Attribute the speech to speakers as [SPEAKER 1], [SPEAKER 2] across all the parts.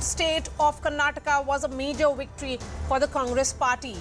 [SPEAKER 1] state of Karnataka was a major victory for the Congress party.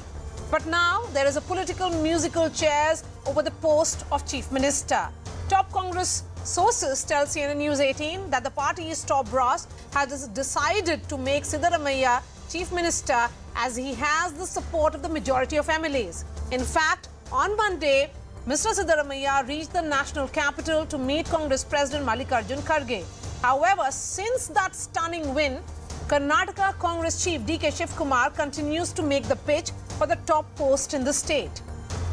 [SPEAKER 1] But now there is a political musical chairs over the post of Chief Minister. Top Congress sources tell CNN News 18 that the party's top brass has decided to make Siddaramaiah Chief Minister as he has the support of the majority of MLAs. In fact, on Monday, Mr. Siddaramaiah reached the national capital to meet Congress President Mallikarjun Kharge. However, since that stunning win, Karnataka Congress Chief DK Shivakumar continues to make the pitch for the top post in the state.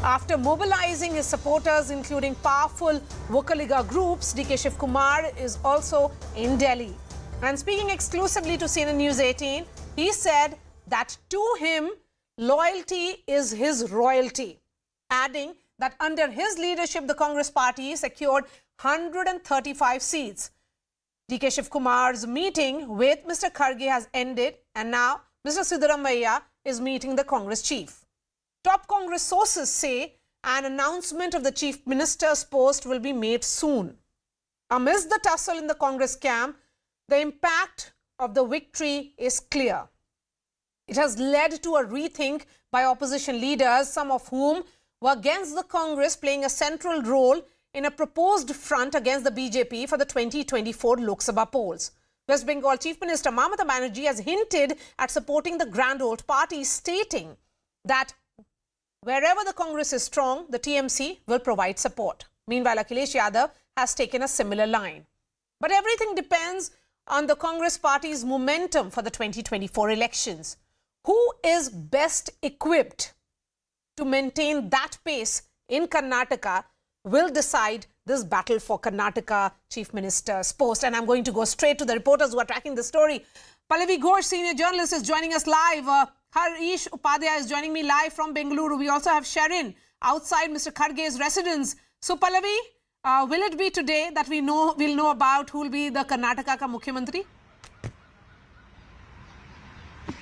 [SPEAKER 1] After mobilizing his supporters, including powerful Vokaliga groups, DK Shivakumar is also in Delhi. And speaking exclusively to CNN News 18, he said that to him, loyalty is his royalty, adding that under his leadership, the Congress party secured 135 seats. DK Shivakumar's meeting with Mr. Kharge has ended, and now Mr. Siddaramaiah is meeting the Congress chief. Top Congress sources say an announcement of the chief minister's post will be made soon. Amidst the tussle in the Congress camp, the impact of the victory is clear. It has led to a rethink by opposition leaders, some of whom were against the Congress playing a central role in a proposed front against the BJP for the 2024 Lok Sabha polls. West Bengal Chief Minister Mamata Banerjee has hinted at supporting the grand old party, stating that wherever the Congress is strong, the TMC will provide support. Meanwhile, Akhilesh Yadav has taken a similar line. But everything depends on the Congress party's momentum for the 2024 elections. Who is best equipped to maintain that pace in Karnataka will decide this battle for Karnataka Chief Minister's post. And I'm going to go straight to the reporters who are tracking the story. Pallavi Ghosh, senior journalist, is joining us live. Harish Upadhyay is joining me live from Bengaluru. We also have Sharon outside Mr. Kharge's residence. So Pallavi, will it be today that we'll know about who will be the Karnataka ka Mukhyamantri?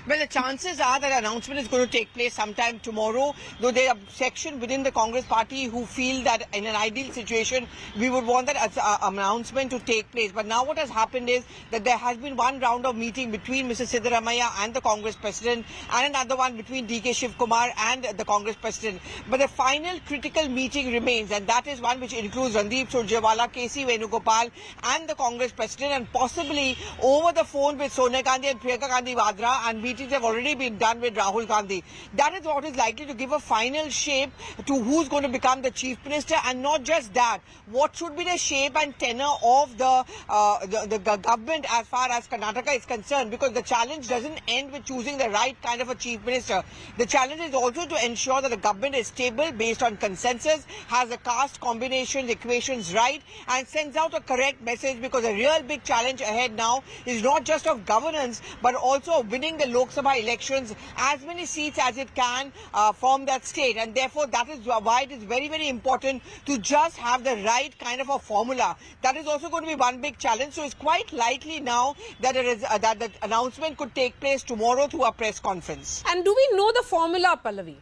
[SPEAKER 2] Well, the chances are that announcement is going to take place sometime tomorrow, though there are sections within the Congress party who feel that in an ideal situation, we would want that announcement to take place. But now what has happened is that there has been one round of meeting between Mr. Siddaramaiah and the Congress president, and another one between DK Shivakumar and the Congress president. But the final critical meeting remains, and that is one which includes Randeep Surjewala, KC Venugopal and the Congress president, and possibly over the phone with Sonia Gandhi and Priyanka Gandhi Vadra, and meetings have already been done with Rahul Gandhi. That is what is likely to give a final shape to who's going to become the chief minister, and not just that, what should be the shape and tenor of the government as far as Karnataka is concerned, because the challenge doesn't end with choosing the right kind of a chief minister. The challenge is also to ensure that the government is stable based on consensus, has the caste combinations, equations right, and sends out a correct message, because a real big challenge ahead now is not just of governance but also of winning the Lok Sabha elections, as many seats as it can from that state. And therefore that is why it is very, very important to just have the right kind of a formula. That is also going to be one big challenge. So it's quite likely now that that the announcement could take place tomorrow through a press conference.
[SPEAKER 1] And do we know the formula, Pallavi?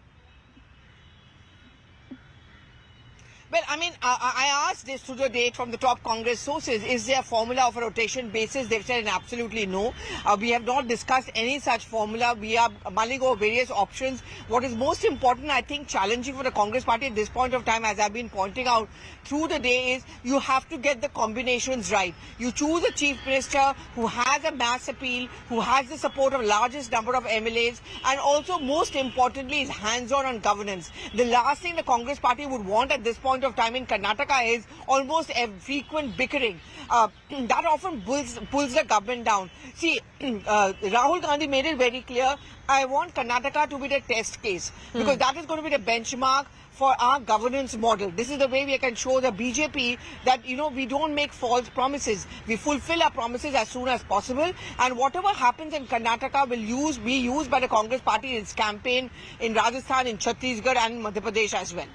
[SPEAKER 2] Well, I mean, I asked this to the date from the top Congress sources, is there a formula of a rotation basis? They've said absolutely no. We have not discussed any such formula. We are mulling over various options. What is most important, I think, challenging for the Congress party at this point of time, as I've been pointing out through the day, is you have to get the combinations right. You choose a chief minister who has a mass appeal, who has the support of largest number of MLAs, and also most importantly is hands-on on governance. The last thing the Congress party would want at this point of time in Karnataka is almost a frequent bickering. That often pulls the government down. See, Rahul Gandhi made it very clear, I want Karnataka to be the test case, because that is going to be the benchmark for our governance model. This is the way we can show the BJP that, you know, we don't make false promises. We fulfill our promises as soon as possible, and whatever happens in Karnataka will be used by the Congress party in its campaign in Rajasthan, in Chhattisgarh and Madhya Pradesh as well.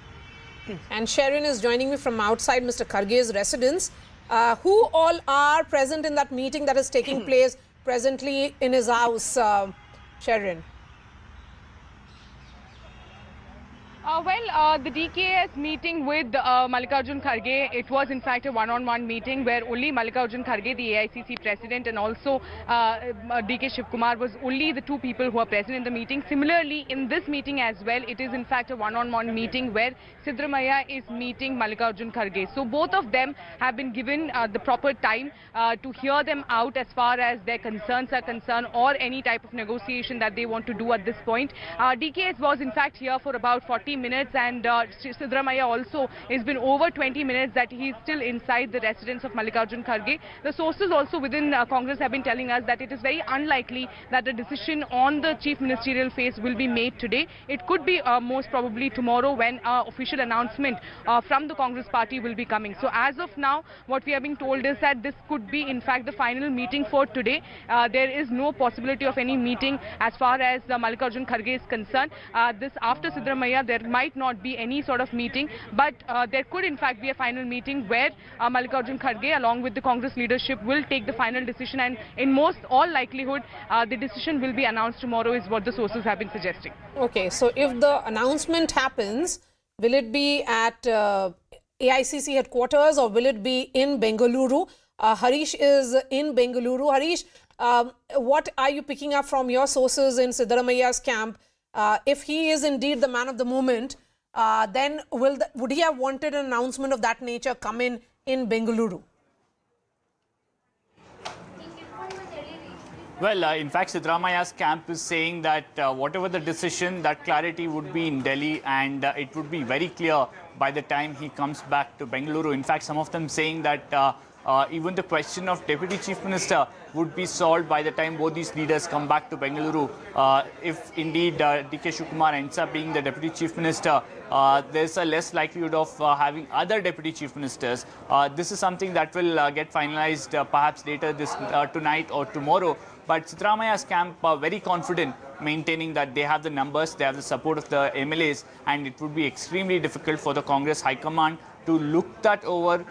[SPEAKER 1] And Sharon is joining me from outside Mr. Kharge's residence. Who all are present in that meeting that is taking place presently in his house, Sharon?
[SPEAKER 3] The DK's meeting with Mallikarjun Kharge, it was in fact a one-on-one meeting where only Mallikarjun Kharge, the AICC president, and also DK Shivakumar was only the two people who are present in the meeting. Similarly, in this meeting as well, it is in fact a one-on-one meeting where Siddaramaiah is meeting Mallikarjun Kharge. So both of them have been given the proper time to hear them out as far as their concerns are concerned or any type of negotiation that they want to do at this point. DK was in fact here for about 40 minutes, and Siddaramaiah also has been over 20 minutes that he is still inside the residence of Mallikarjun Kharge. The sources also within Congress have been telling us that it is very unlikely that the decision on the chief ministerial phase will be made today. It could be most probably tomorrow when official announcement from the Congress party will be coming. So as of now, what we are being told is that this could be in fact the final meeting for today. There is no possibility of any meeting as far as Mallikarjun Kharge is concerned. This after Siddaramaiah, there might not be any sort of meeting, but there could in fact be a final meeting where Mallikarjun Kharge along with the Congress leadership will take the final decision, and in most all likelihood the decision will be announced tomorrow is what the sources have been suggesting.
[SPEAKER 1] Okay, so if the announcement happens, will it be at AICC headquarters or will it be in Bengaluru? Harish is in Bengaluru. Harish, what are you picking up from your sources in Siddaramaiah's camp? If he is indeed the man of the moment, then would he have wanted an announcement of that nature come in Bengaluru?
[SPEAKER 4] Well, in fact, Siddaramaiah's camp is saying that whatever the decision, that clarity would be in Delhi, and it would be very clear by the time he comes back to Bengaluru. In fact, some of them saying that even the question of Deputy Chief Minister would be solved by the time both these leaders come back to Bengaluru. If indeed DK Shivakumar ends up being the Deputy Chief Minister, there's a less likelihood of having other Deputy Chief Ministers. This is something that will get finalized perhaps later this tonight or tomorrow. But Siddaramaiah's camp are very confident, maintaining that they have the numbers, they have the support of the MLAs, and it would be extremely difficult for the Congress High Command to look that over,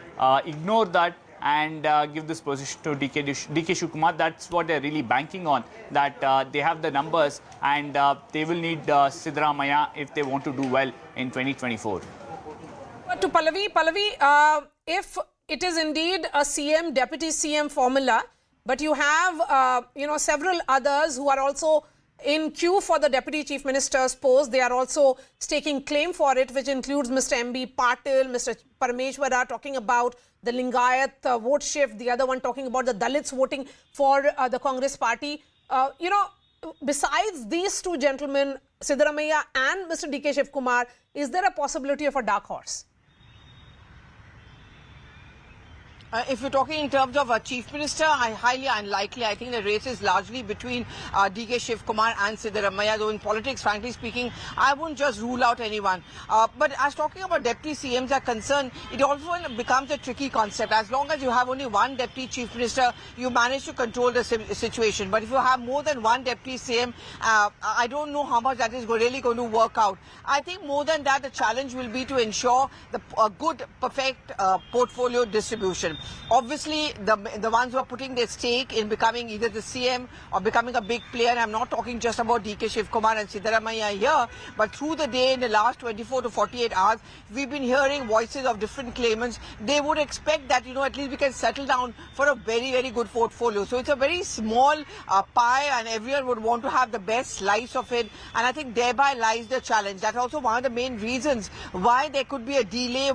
[SPEAKER 4] ignore that, and give this position to DK Shivakumar. That's what they're really banking on, that they have the numbers and they will need Siddaramaiah if they want to do well in 2024.
[SPEAKER 1] But to Pallavi, if it is indeed a CM, Deputy CM formula, but you have several others who are also in queue for the Deputy Chief Minister's post. They are also staking claim for it, which includes Mr. M.B. Patil, Mr. Parameshwara talking about the Lingayat vote shift, the other one talking about the Dalits voting for the Congress party. Besides these two gentlemen, Siddaramaiah and Mr. DK Shivakumar, is there a possibility of a dark horse?
[SPEAKER 2] If you're talking in terms of a chief minister, highly unlikely. I think the race is largely between DK Shivakumar and Siddaramaiah, though in politics, frankly speaking, I wouldn't just rule out anyone. But as talking about deputy CMs are concerned, it also becomes a tricky concept. As long as you have only one deputy chief minister, you manage to control the situation. But if you have more than one deputy CM, I don't know how much that is really going to work out. I think more than that, the challenge will be to ensure the good, perfect portfolio distribution. Obviously, the ones who are putting their stake in becoming either the CM or becoming a big player, I'm not talking just about DK Shivakumar and Siddaramaiah here, but through the day in the last 24 to 48 hours, we've been hearing voices of different claimants. They would expect that, at least we can settle down for a very, very good portfolio. So it's a very small pie and everyone would want to have the best slice of it. And I think thereby lies the challenge. That's also one of the main reasons why there could be a delay,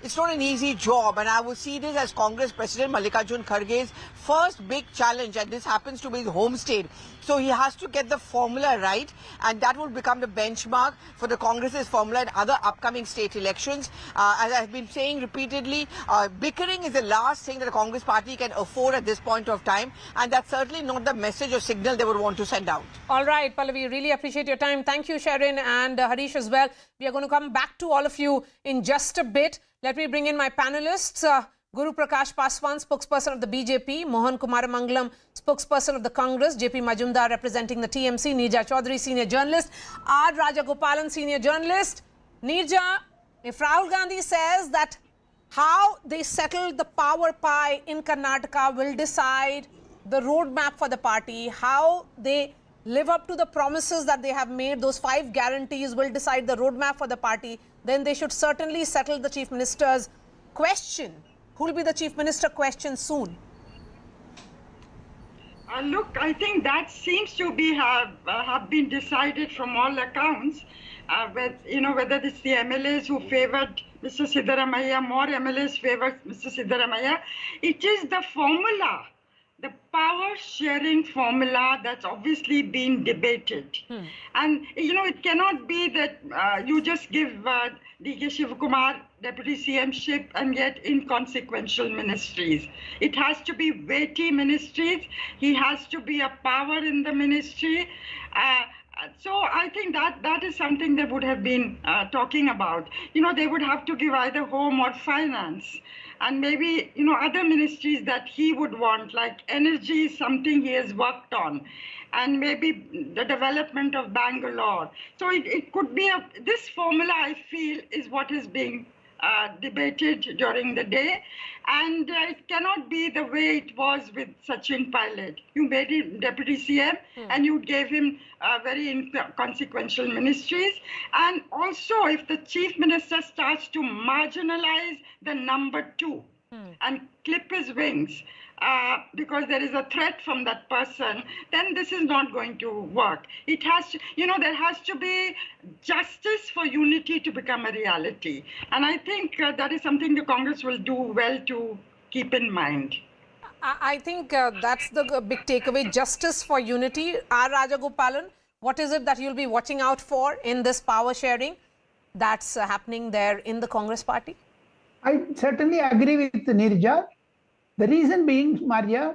[SPEAKER 2] it's not an easy job. And I would see this as Congress President Mallikarjun Kharge's first big challenge, and this happens to be his home state. So he has to get the formula right, and that will become the benchmark for the Congress's formula in other upcoming state elections. As I've been saying repeatedly, bickering is the last thing that the Congress party can afford at this point of time, and that's certainly not the message or signal they would want to send out.
[SPEAKER 1] All right, Pallavi, really appreciate your time. Thank you, Sharon and Harish as well. We are going to come back to all of you in just a bit. Let me bring in my panelists. Guru Prakash Paswan, spokesperson of the BJP, Mohan Kumaramangalam, spokesperson of the Congress, JP Majumdar representing the TMC, Neerja Chaudhary, senior journalist, R. Rajagopalan, senior journalist. Neerja, if Rahul Gandhi says that how they settled the power pie in Karnataka will decide the roadmap for the party, how they live up to the promises that they have made, those 5 guarantees will decide the roadmap for the party, then they should certainly settle the Chief Minister's question. Who will be the Chief Minister question soon?
[SPEAKER 5] Look, I think that seems to be have been decided from all accounts. Whether it's the MLAs who favored Mr. Siddaramaiah, more MLAs favored Mr. Siddaramaiah. It is the formula, the power sharing formula that's obviously been debated. And, it cannot be that you just give DK Shivakumar Deputy CM-ship and get inconsequential ministries. It has to be weighty ministries. He has to be a power in the ministry. So I think that is something they would have been talking about. They would have to give either home or finance. And maybe, other ministries that he would want, like energy is something he has worked on. And maybe the development of Bangalore. So it could be this formula, I feel, is what is being debated during the day, and it cannot be the way it was with Sachin Pilot. You made him deputy CM and you gave him very inconsequential ministries, and also if the chief minister starts to marginalize the number 2 and clip his wings because there is a threat from that person, then this is not going to work. It has to, there has to be justice for unity to become a reality. And I think that is something the Congress will do well to keep in mind.
[SPEAKER 1] I think that's the big takeaway, justice for unity. R. Rajagopalan, what is it that you'll be watching out for in this power sharing that's happening there in the Congress party?
[SPEAKER 6] I certainly agree with Nirja. The reason being, Maria,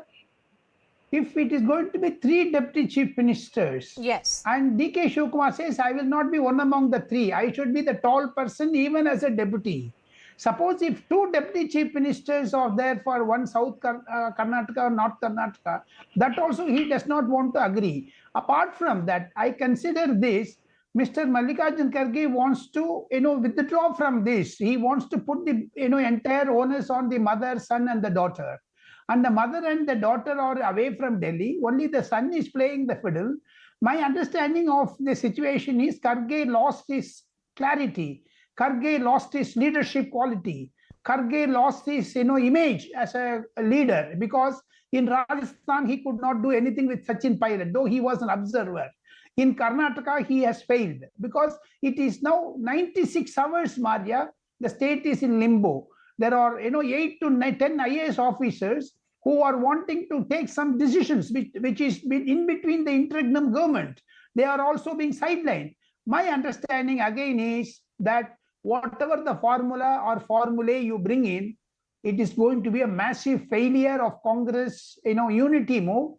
[SPEAKER 6] if it is going to be 3 deputy chief ministers,
[SPEAKER 1] yes,
[SPEAKER 6] and DK Shivakumar says, I will not be one among the 3, I should be the tall person even as a deputy. Suppose if 2 deputy chief ministers are there for one South Karnataka or North Karnataka, that also he does not want to agree. Apart from that, I consider this, Mr. Mallikarjun Kharge wants to, withdraw from this. He wants to put the, entire onus on the mother, son, and the daughter. And the mother and the daughter are away from Delhi. Only the son is playing the fiddle. My understanding of the situation is Kharge lost his clarity. Kharge lost his leadership quality. Kharge lost his, image as a leader, because in Rajasthan he could not do anything with Sachin Pilot, though he was an observer. In Karnataka, he has failed because it is now 96 hours, Maria. The state is in limbo. There are, 8 to 10 IAS officers who are wanting to take some decisions, which is in between the interregnum government. They are also being sidelined. My understanding again is that whatever the formula or formulae you bring in, it is going to be a massive failure of Congress, unity move.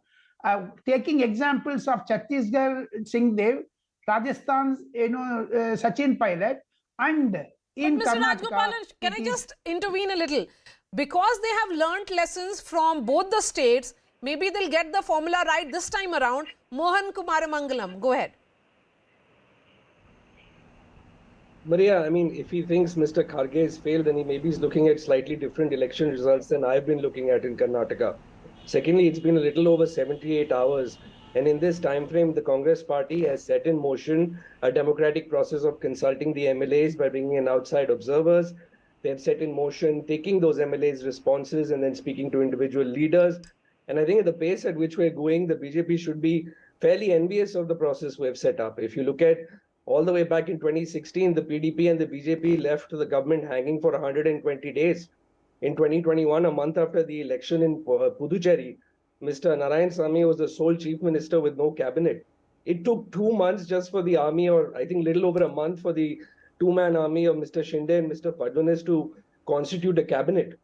[SPEAKER 6] Taking examples of Chhattisgarh Singh Dev, Rajasthan's, Sachin Pilot, and in
[SPEAKER 1] Mr.
[SPEAKER 6] Karnataka.
[SPEAKER 1] Rajgopalan, can I just intervene a little? Because they have learnt lessons from both the states, maybe they'll get the formula right this time around. Mohan Kumaramangalam, go ahead.
[SPEAKER 7] Maria, I mean, if he thinks Mr. Kharge has failed, then maybe he's looking at slightly different election results than I've been looking at in Karnataka. Secondly, it's been a little over 78 hours. And in this time frame, the Congress party has set in motion a democratic process of consulting the MLAs by bringing in outside observers. They have set in motion taking those MLAs' responses and then speaking to individual leaders. And I think at the pace at which we're going, the BJP should be fairly envious of the process we have set up. If you look at all the way back in 2016, the PDP and the BJP left the government hanging for 120 days. In 2021, a month after the election in Puducherry, Mr. Narayanasamy was the sole chief minister with no cabinet. It took 2 months just for the army, or I think little over a month for the 2-man army of Mr. Shinde and Mr. Fadnavis to constitute a cabinet.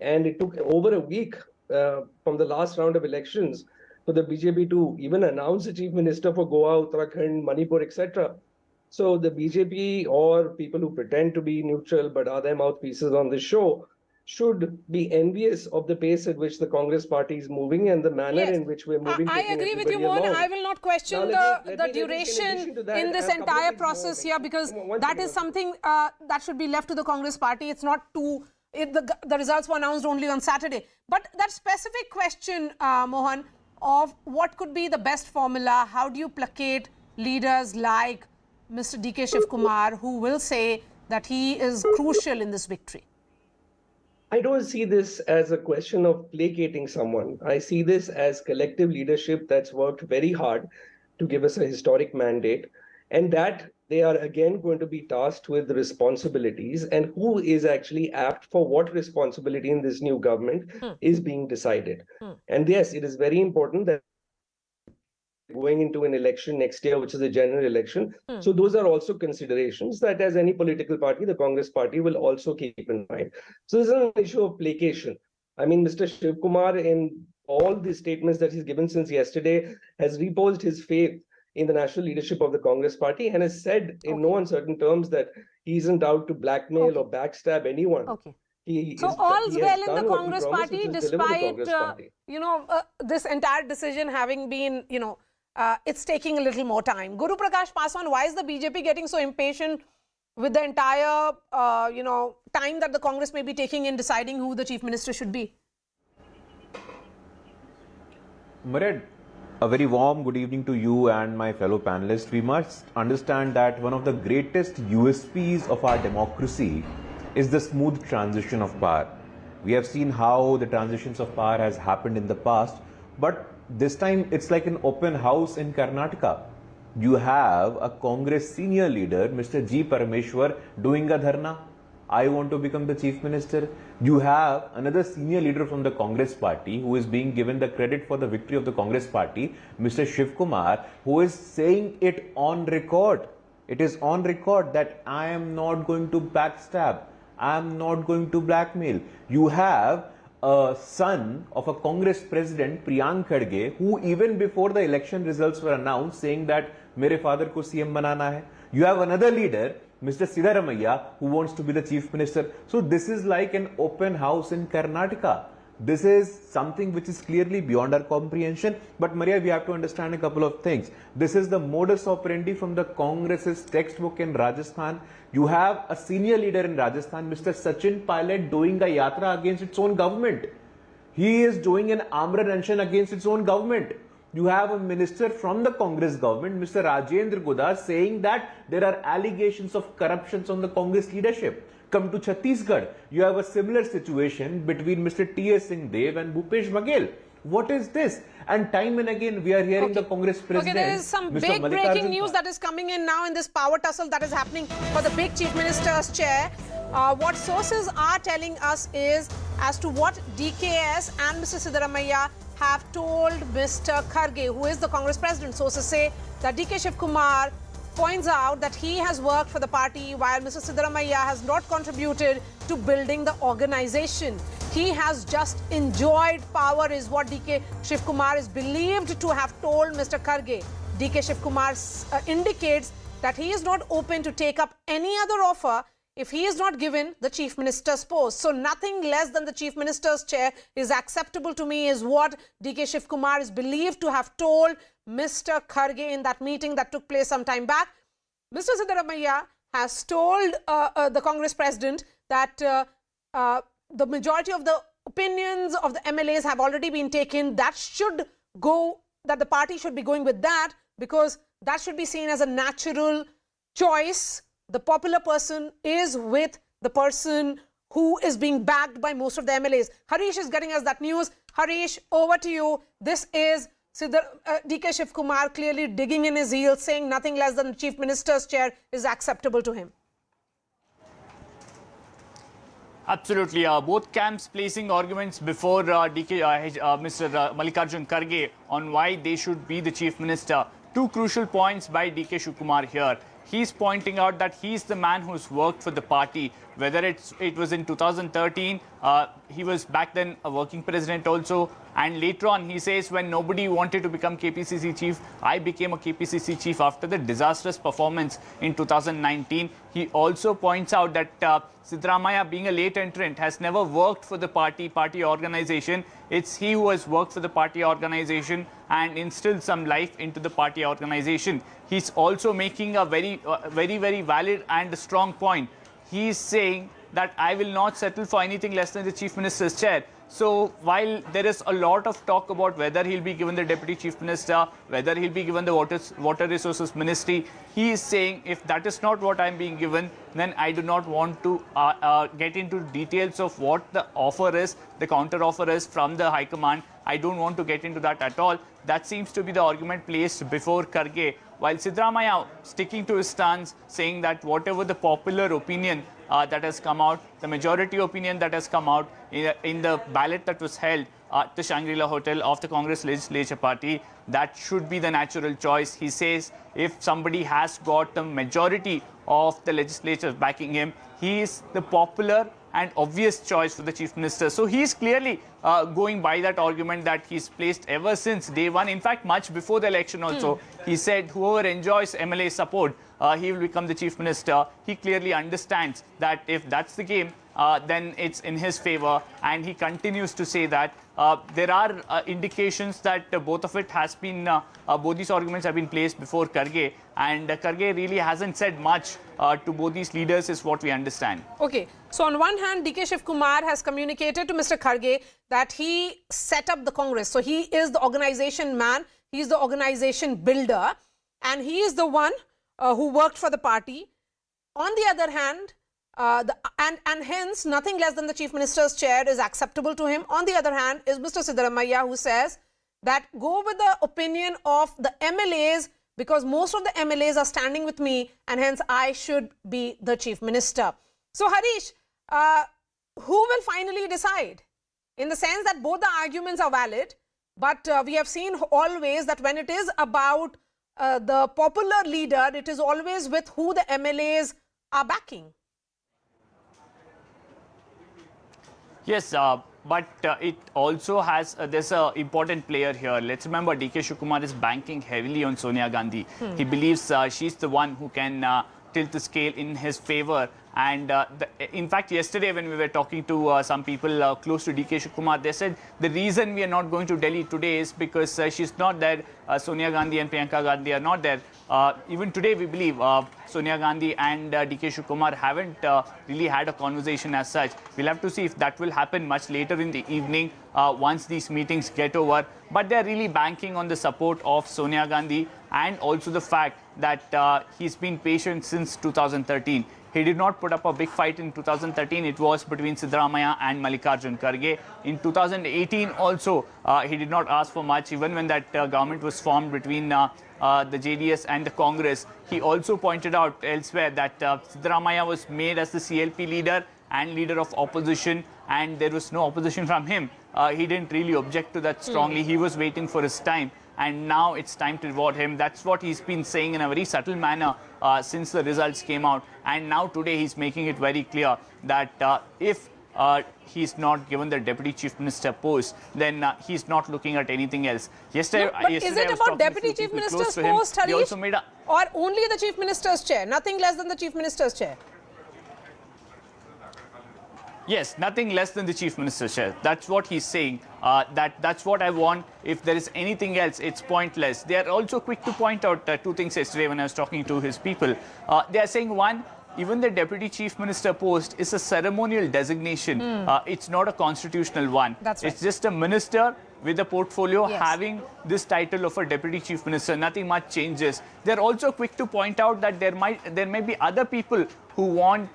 [SPEAKER 7] And it took over a week from the last round of elections for the BJP to even announce a chief minister for Goa, Uttarakhand, Manipur, etc. So the BJP, or people who pretend to be neutral but are their mouthpieces on this show, should be envious of the pace at which the Congress party is moving and the manner in which we're moving.
[SPEAKER 1] I agree with you, Mohan. I will not question the duration in this entire process here, because that is something that should be left to the Congress party. It's not too... the results were announced only on Saturday. But that specific question, Mohan, of what could be the best formula. How do you placate leaders like Mr. DK Shivakumar, who will say that he is crucial in this victory?
[SPEAKER 7] I don't see this as a question of placating someone. I see this as collective leadership that's worked very hard to give us a historic mandate, and that they are again going to be tasked with responsibilities, and who is actually apt for what responsibility in this new government is being decided. And yes, it is very important that going into an election next year, which is a general election. So those are also considerations that as any political party, the Congress party will also keep in mind. So this is an issue of placation. I mean, Mr. Shivakumar, in all the statements that he's given since yesterday, has reposed his faith in the national leadership of the Congress party and has said in no uncertain terms that he isn't out to blackmail or backstab anyone.
[SPEAKER 1] So all's well in the Congress party, despite, this entire decision having been, it's taking a little more time. Guru Prakash Paswan, why is the BJP getting so impatient with the entire, time that the Congress may be taking in deciding who the Chief Minister should be?
[SPEAKER 8] Maria, a very warm good evening to you and my fellow panelists. We must understand that one of the greatest USPs of our democracy is the smooth transition of power. We have seen how the transitions of power has happened in the past, but this time it's like an open house in Karnataka. You have a Congress senior leader, Mr. G. Parameshwar, doing a dharna. I want to become the Chief Minister. You have another senior leader from the Congress party who is being given the credit for the victory of the Congress party, Mr. Shivakumar, who is saying it on record. It is on record that I am not going to backstab. I am not going to blackmail. You have a son of a Congress president, Priyank Kharge, who even before the election results were announced saying that mere father ko CM banana hai. You have another leader, Mr. Siddaramaiah, who wants to be the Chief Minister. So this is like an open house in Karnataka. This is something which is clearly beyond our comprehension. But Maria, we have to understand a couple of things. This is the modus operandi from the Congress's textbook in Rajasthan. You have a senior leader in Rajasthan, Mr. Sachin Pilot, doing a yatra against its own government. He is doing an amra against its own government. You have a minister from the Congress government, Mr. Rajendra Godar, saying that there are allegations of corruptions on the Congress leadership. Come to Chhattisgarh, you have a similar situation between Mr. T.S. Singh Dev and Bhupesh Baghel. What is this? And time and again, we are hearing the Congress president.
[SPEAKER 1] There is some big breaking news that is coming in now in this power tussle that is happening for the big Chief Minister's chair. What sources are telling us is as to what DKS and Mr. Siddaramaiah have told Mr. Kharge, who is the Congress president. Sources say that DK Shivakumar points out that he has worked for the party while Mr. Siddaramaiah has not contributed to building the organization. He has just enjoyed power is what DK Shivakumar is believed to have told Mr. Kharge. DK Shivakumar indicates that he is not open to take up any other offer if he is not given the Chief Minister's post. So nothing less than the Chief Minister's chair is acceptable to me is what DK Shivakumar is believed to have told Mr. Kharge in that meeting that took place some time back. Mr. Siddaramaiah has told the Congress president that the majority of the opinions of the MLAs have already been taken. That the party should be going with that because that should be seen as a natural choice. The popular person is with the person who is being backed by most of the MLAs. Harish is getting us that news. Harish, over to you. This is DK Shivakumar clearly digging in his heels, saying nothing less than the Chief Minister's chair is acceptable to him.
[SPEAKER 4] Absolutely. Both camps placing arguments before Mr. Mallikarjun Kharge on why they should be the Chief Minister. Two crucial points by DK Shivakumar here. He's pointing out that he's the man who's worked for the party, whether it was in 2013, he was back then a working president also, and later on he says when nobody wanted to become KPCC chief, I became a KPCC chief after the disastrous performance in 2019. He also points out that Siddaramaiah, being a late entrant, has never worked for the party organization. It's he who has worked for the party organization and instilled some life into the party organization. He's also making a very valid and strong point. He is saying that I will not settle for anything less than the Chief Minister's chair. So while there is a lot of talk about whether he'll be given the Deputy Chief Minister, whether he'll be given the Water Resources Ministry, he is saying if that is not what I'm being given, then I do not want to get into details of what the offer is, the counter offer is from the High Command. I don't want to get into that at all. That seems to be the argument placed before Kharge, while Siddaramaiah sticking to his stance, saying that whatever the popular opinion that has come out, the majority opinion that has come out in the ballot that was held at the Shangri-La Hotel of the Congress Legislature Party, that should be the natural choice. He says if somebody has got the majority of the legislature backing him, he is the popular and obvious choice for the Chief Minister. So he is clearly going by that argument that he's placed ever since day one. In fact, much before the election also, he said whoever enjoys MLA support, he will become the Chief Minister. He clearly understands that if that's the game, then it's in his favor, and he continues to say that there are indications that both of it has been, both these arguments have been placed before Kharge, and Kharge really hasn't said much to both these leaders is what we understand.
[SPEAKER 1] Okay, so on one hand, DK Shivakumar has communicated to Mr. Kharge that he set up the Congress. So he is the organization man, he is the organization builder, and he is the one who worked for the party. On the other hand, and hence nothing less than the Chief Minister's chair is acceptable to him. On the other hand is Mr. Siddaramaiah, who says that go with the opinion of the MLAs because most of the MLAs are standing with me and hence I should be the Chief Minister. So Harish, who will finally decide? In the sense that both the arguments are valid, but we have seen always that when it is about the popular leader, it is always with who the MLAs are backing.
[SPEAKER 4] Yes, but it also has, there's an important player here. Let's remember DK Shivakumar is banking heavily on Sonia Gandhi. He believes she's the one who can tilt the scale in his favor. And in fact, yesterday when we were talking to some people close to DK Shivakumar, they said the reason we are not going to Delhi today is because she's not there. Sonia Gandhi and Priyanka Gandhi are not there. Even today, we believe Sonia Gandhi and DK Shivakumar haven't really had a conversation as such. We'll have to see if that will happen much later in the evening once these meetings get over. But they're really banking on the support of Sonia Gandhi and also the fact that he's been patient since 2013. He did not put up a big fight in 2013. It was between Siddaramaiah and Mallikarjun Kharge. In 2018 also, he did not ask for much, even when that government was formed between the JDS and the Congress. He also pointed out elsewhere that Siddaramaiah was made as the CLP leader and leader of opposition, and there was no opposition from him. He didn't really object to that strongly. He was waiting for his time. And now it's time to reward him. That's what he's been saying in a very subtle manner since the results came out. And now today he's making it very clear that if he's not given the Deputy Chief Minister post, then he's not looking at anything else. Yesterday,
[SPEAKER 1] no, but is it about Deputy Chief Minister's post, Harish? Or only the Chief Minister's chair? Nothing less than the Chief Minister's chair?
[SPEAKER 4] Yes, nothing less than the Chief Minister's chair. That's what he's saying. That's what I want. If there is anything else, it's pointless. They are also quick to point out two things yesterday when I was talking to his people. They are saying, one, even the Deputy Chief Minister post is a ceremonial designation. It's not a constitutional one.
[SPEAKER 1] That's right.
[SPEAKER 4] It's just a minister with a portfolio having this title of a Deputy Chief Minister. Nothing much changes. They're also quick to point out that there may be other people who want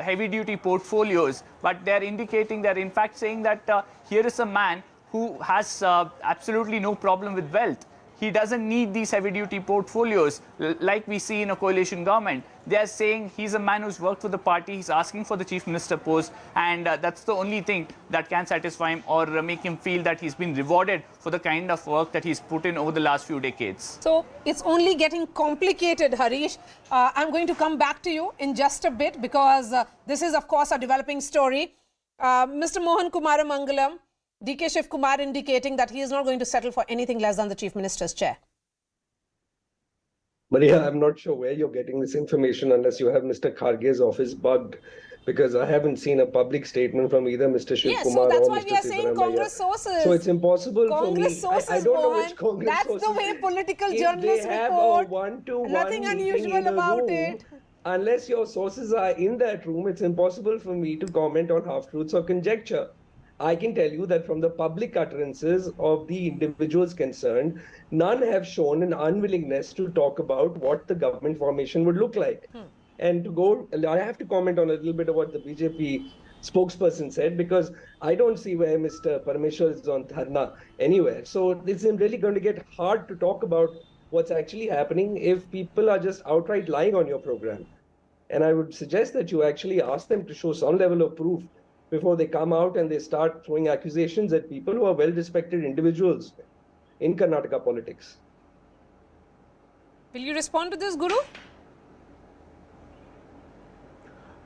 [SPEAKER 4] heavy-duty portfolios, but they're indicating, they're in fact saying that here is a man who has absolutely no problem with wealth. He doesn't need these heavy-duty portfolios like we see in a coalition government. They are saying he's a man who's worked for the party, he's asking for the Chief Minister post, and that's the only thing that can satisfy him or make him feel that he's been rewarded for the kind of work that he's put in over the last few decades.
[SPEAKER 1] So it's only getting complicated, Harish. I'm going to come back to you in just a bit because this is, of course, a developing story. Mr. Mohan Kumaramangalam, DK Shivakumar indicating that he is not going to settle for anything less than the Chief Minister's chair.
[SPEAKER 7] Maria, I'm not sure where you're getting this information unless you have Mr. Kharge's office bugged, because I haven't seen a public statement from either Mr. Shivakumar
[SPEAKER 1] so that's
[SPEAKER 7] or
[SPEAKER 1] why
[SPEAKER 7] Mr.
[SPEAKER 1] we are saying Congress sources.
[SPEAKER 7] So it's impossible
[SPEAKER 1] Congress
[SPEAKER 7] for me.
[SPEAKER 1] Sources,
[SPEAKER 7] I don't know which Congress
[SPEAKER 1] that's
[SPEAKER 7] sources.
[SPEAKER 1] That's the way political
[SPEAKER 7] If
[SPEAKER 1] journalists
[SPEAKER 7] they have
[SPEAKER 1] report.
[SPEAKER 7] A one-to-one
[SPEAKER 1] Nothing unusual about it.
[SPEAKER 7] Unless your sources are in that room, it's impossible for me to comment on half-truths or conjecture. I can tell you that from the public utterances of the individuals concerned, none have shown an unwillingness to talk about what the government formation would look like. And to go, I have to comment on a little bit of what the BJP spokesperson said, because I don't see where Mr. Parameshwar is on dharna anywhere. So it's really going to get hard to talk about what's actually happening if people are just outright lying on your program. And I would suggest that you actually ask them to show some level of proof before they come out and they start throwing accusations at people who are well-respected individuals in Karnataka politics.
[SPEAKER 1] Will you respond to this, Guru?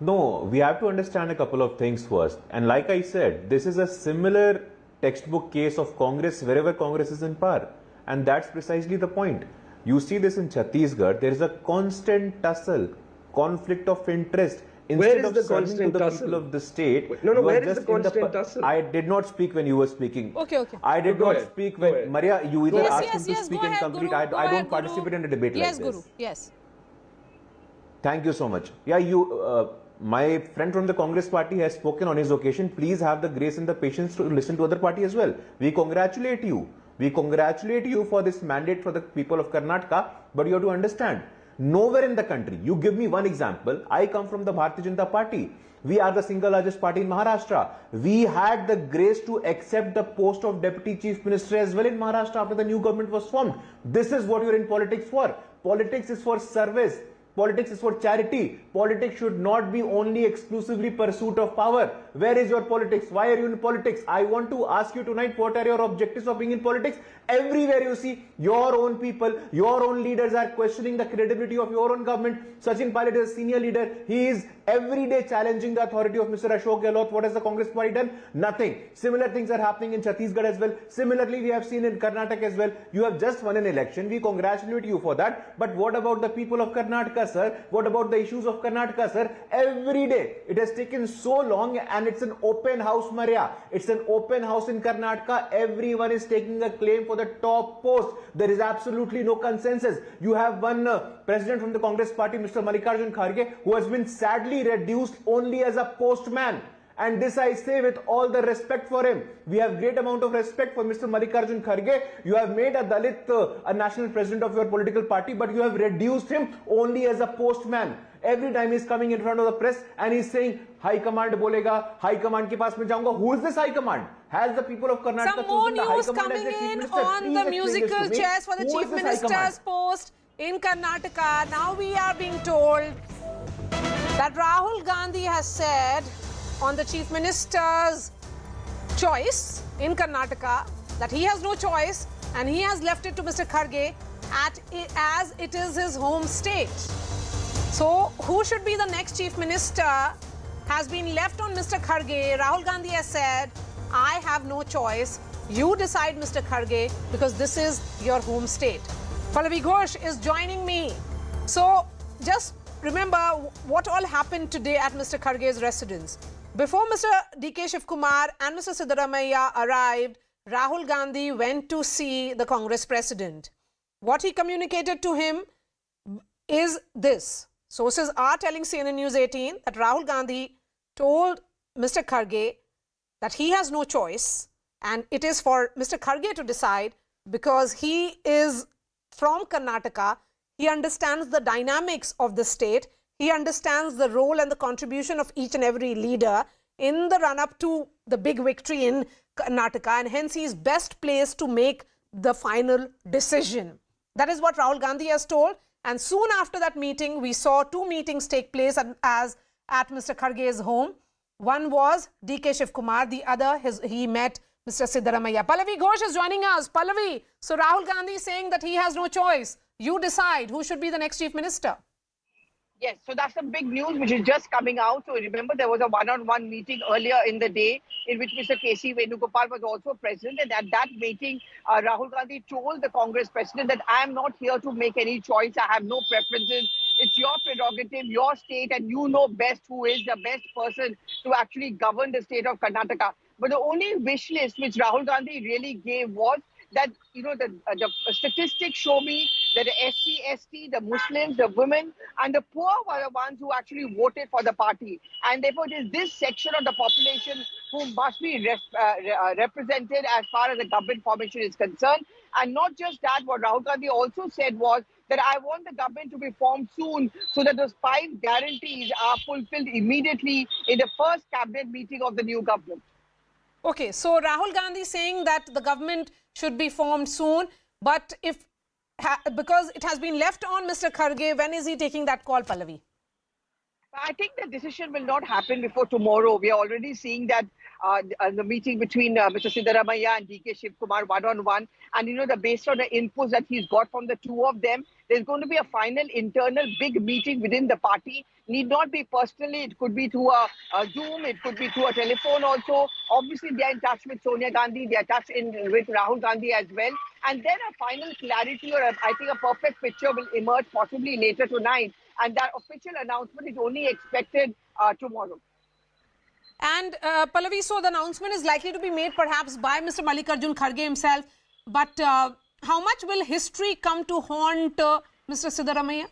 [SPEAKER 8] No, we have to understand a couple of things first. And like I said, this is a similar textbook case of Congress wherever Congress is in power. And that's precisely the point. You see this in Chhattisgarh, there is a constant tussle, conflict of interest.
[SPEAKER 7] Where is the constant tussle?
[SPEAKER 8] People of the state.
[SPEAKER 7] No, where is the constant tussle?
[SPEAKER 8] I did not speak when you were speaking.
[SPEAKER 1] Okay.
[SPEAKER 8] I did not speak when Maria. You either asked him to speak and complete.
[SPEAKER 1] Guru,
[SPEAKER 8] I don't participate in a debate like this.
[SPEAKER 1] Yes, Guru. Yes.
[SPEAKER 8] Thank you so much. Yeah, my friend from the Congress party has spoken on his occasion. Please have the grace and the patience to listen to other party as well. We congratulate you. We congratulate you for this mandate for the people of Karnataka. But you have to understand, nowhere in the country, you give me one example. I come from the Bharatiya Janata Party. We are the single largest party in Maharashtra. We had the grace to accept the post of Deputy Chief Minister as well in Maharashtra after the new government was formed. This is what you're in politics for. Politics is for service. Politics is for charity. Politics should not be only exclusively pursuit of power. Where is your politics? Why are you in politics? I want to ask you tonight, what are your objectives of being in politics? Everywhere you see your own people, your own leaders are questioning the credibility of your own government. Sachin Pilot is a senior leader. He is every day challenging the authority of Mr. Ashok Gehlot. What has the Congress party done? Nothing. Similar things are happening in Chhattisgarh as well. Similarly, we have seen in Karnataka as well. You have just won an election. We congratulate you for that. But what about the people of Karnataka, sir? What about the issues of Karnataka, sir? Every day it has taken so long, and it's an open house, Maria. It's an open house in Karnataka. Everyone is taking a claim for the top post. There is absolutely no consensus. You have one president from the Congress party, Mr. Mallikarjun Kharge, who has been sadly reduced only as a postman. And this I say with all the respect for him. We have great amount of respect for Mr. Mallikarjun Kharge. You have made a Dalit a national president of your political party, but you have reduced him only as a postman. Every time he's coming in front of the press and he's saying, High Command bolega, High Command ke paas mein jaunga. Who is this High Command? Has the people of Karnataka
[SPEAKER 1] Some more
[SPEAKER 8] chosen the High
[SPEAKER 1] news
[SPEAKER 8] Command
[SPEAKER 1] coming
[SPEAKER 8] as their chief
[SPEAKER 1] in
[SPEAKER 8] minister?
[SPEAKER 1] on
[SPEAKER 8] Please
[SPEAKER 1] the
[SPEAKER 8] explain this
[SPEAKER 1] musical
[SPEAKER 8] to me.
[SPEAKER 1] chairs for the
[SPEAKER 8] Who is
[SPEAKER 1] chief
[SPEAKER 8] this High Command?
[SPEAKER 1] minister's post in Karnataka. Now we are being told that Rahul Gandhi has said on the chief minister's choice in Karnataka that he has no choice and he has left it to Mr. Kharge as it is his home state. So who should be the next chief minister has been left on Mr. Kharge. Rahul Gandhi has said, I have no choice. You decide, Mr. Kharge, because this is your home state. Pallavi Ghosh is joining me. So just remember what all happened today at Mr. Kharge's residence. Before Mr. DK Shivakumar and Mr. Siddaramaiah arrived, Rahul Gandhi went to see the Congress president. What he communicated to him is this. Sources are telling CNN News 18 that Rahul Gandhi told Mr. Kharge that he has no choice and it is for Mr. Kharge to decide because he is from Karnataka. He understands the dynamics of the state. He understands the role and the contribution of each and every leader in the run-up to the big victory in Karnataka, and hence he is best placed to make the final decision. That is what Rahul Gandhi has told. And soon after that meeting, we saw two meetings take place at Mr. Kharge's home. One was DK Shivakumar, the other he met Mr. Siddaramaiah. Pallavi Ghosh is joining us. Pallavi, so Rahul Gandhi is saying that he has no choice. You decide who should be the next chief minister.
[SPEAKER 2] Yes, so that's some big news which is just coming out. So remember, there was a one-on-one meeting earlier in the day in which Mr. KC Venugopal was also present. And at that meeting, Rahul Gandhi told the Congress president that I am not here to make any choice. I have no preferences. It's your prerogative, your state, and you know best who is the best person to actually govern the state of Karnataka. But the only wish list which Rahul Gandhi really gave was that, the statistics show me that the SC, ST, the Muslims, the women and the poor were the ones who actually voted for the party. And therefore, it is this section of the population who must be represented as far as the government formation is concerned. And not just that, what Rahul Gandhi also said was that I want the government to be formed soon so that those 5 guarantees are fulfilled immediately in the first cabinet meeting of the new government.
[SPEAKER 1] Okay, so Rahul Gandhi saying that the government should be formed soon, but because it has been left on Mr. Kharge, when is he taking that call, Pallavi?
[SPEAKER 2] I think the decision will not happen before tomorrow. We are already seeing that the meeting between Mr. Siddaramaiah and DK Shivakumar one-on-one. And, based on the inputs that he's got from the two of them, there's going to be a final internal big meeting within the party. Need not be personally. It could be through a Zoom. It could be through a telephone also. Obviously, they are in touch with Sonia Gandhi. They are in touch with Rahul Gandhi as well. And then a final clarity or I think a perfect picture will emerge possibly later tonight. And that official announcement is only expected tomorrow.
[SPEAKER 1] And Pallavi, so the announcement is likely to be made perhaps by Mr. Mallikarjun Kharge himself. But how much will history come to haunt Mr. Siddaramaiah?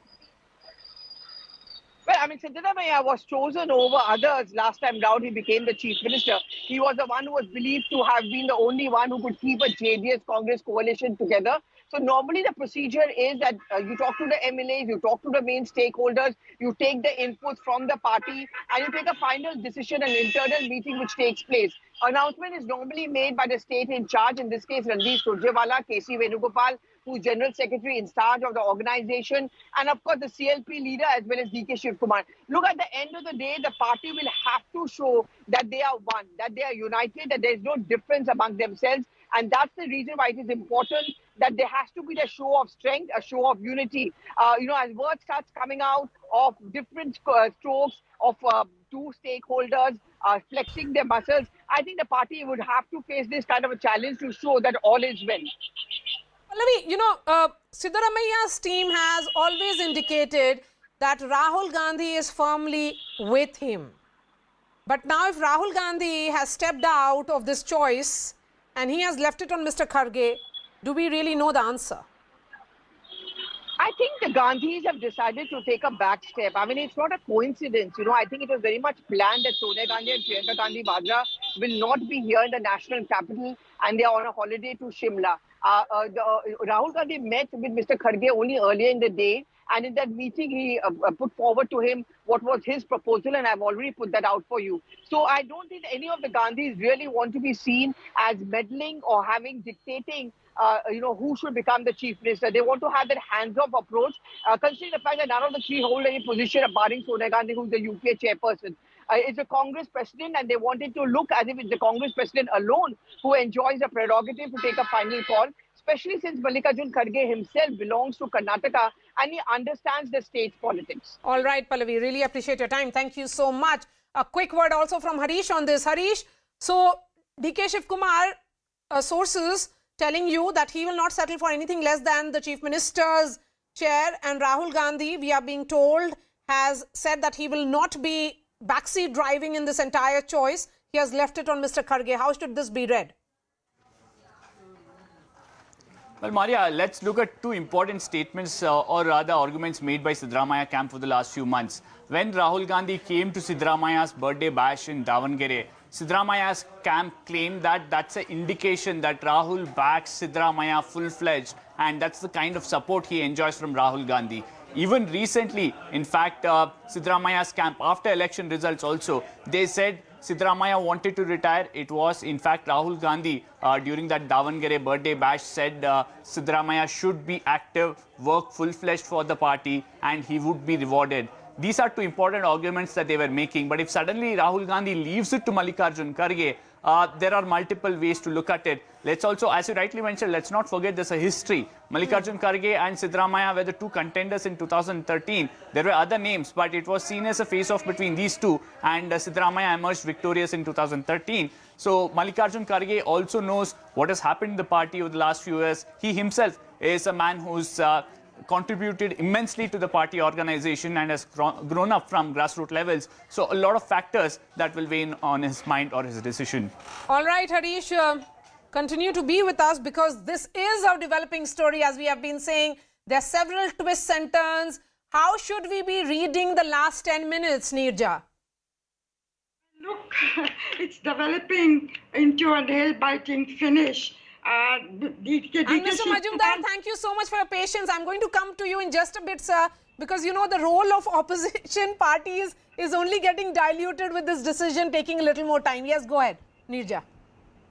[SPEAKER 2] Well, Siddaramaiah was chosen over others last time round. He became the chief minister. He was the one who was believed to have been the only one who could keep a JDS-Congress coalition together. So normally the procedure is that you talk to the MLAs, you talk to the main stakeholders, you take the inputs from the party and you take a final decision, an internal meeting which takes place. Announcement is normally made by the state in charge, in this case Randeep Surjewala, KC Venugopal, who's General Secretary in charge of the organization, and of course the CLP leader as well as DK Shivakumar. Look, at the end of the day, the party will have to show that they are one, that they are united, that there is no difference among themselves. And that's the reason why it is important that there has to be the show of strength, a show of unity. As word starts coming out of different strokes of two stakeholders flexing their muscles, I think the party would have to face this kind of a challenge to show that all is well.
[SPEAKER 1] Pallavi, Siddaramaiah's team has always indicated that Rahul Gandhi is firmly with him. But now if Rahul Gandhi has stepped out of this choice and he has left it on Mr. Kharge, do we really know the answer?
[SPEAKER 2] I think the Gandhis have decided to take a back step. It's not a coincidence. I think it was very much planned that Sonia Gandhi and Priyanka Gandhi Vadra will not be here in the national capital and they are on a holiday to Shimla. Rahul Gandhi met with Mr. Kharge only earlier in the day, and in that meeting he put forward to him what was his proposal, and I've already put that out for you. So I don't think any of the Gandhis really want to be seen as meddling or dictating who should become the chief minister. They want to have that hands-off approach, considering the fact that none of the three hold any position, barring Sonia Gandhi, who's the UPA chairperson. It's a Congress president, and they wanted to look as if it's the Congress president alone who enjoys the prerogative to take a final call, especially since Mallikarjun Kharge himself belongs to Karnataka and he understands the state's politics.
[SPEAKER 1] All right, Pallavi, really appreciate your time. Thank you so much. A quick word also from Harish on this. Harish, so DK Shivakumar, sources telling you that he will not settle for anything less than the chief minister's chair, and Rahul Gandhi, we are being told, has said that he will not be backseat driving in this entire choice. He has left it on Mr. Kharge. How should this be read?
[SPEAKER 4] Well, Maria, let's look at two important statements or rather arguments made by Siddaramaiah camp for the last few months. When Rahul Gandhi came to Siddaramaiah's birthday bash in Davangere, Siddaramaiah's camp claimed that that's an indication that Rahul backs Siddaramaiah full-fledged, and that's the kind of support he enjoys from Rahul Gandhi. Even recently, in fact, Siddaramaiah's camp, after election results also, they said Siddaramaiah wanted to retire. It was, in fact, Rahul Gandhi during that Davangere birthday bash said Siddaramaiah should be active, work full-fledged for the party, and he would be rewarded. These are two important arguments that they were making. But if suddenly Rahul Gandhi leaves it to Mallikarjun Kharge, there are multiple ways to look at it. Let's also, as you rightly mentioned, let's not forget there's a history. Mallikarjun Kharge and Siddaramaiah were the two contenders in 2013. There were other names, but it was seen as a face-off between these two, and Siddaramaiah emerged victorious in 2013. So Mallikarjun Kharge also knows what has happened in the party over the last few years. He himself is a man who's contributed immensely to the party organization and has grown up from grassroots levels. So a lot of factors that will weigh in on his mind or his decision.
[SPEAKER 1] All right, Harish. Continue to be with us because this is a developing story, as we have been saying. There are several twists and turns. How should we be reading the last 10 minutes, Neerja?
[SPEAKER 5] Look, it's developing into a nail-biting finish.
[SPEAKER 1] And Mr. Majumdar, thank you so much for your patience. I'm going to come to you in just a bit, sir, because you know the role of opposition parties is only getting diluted with this decision taking a little more time. Yes, go ahead, Neerja.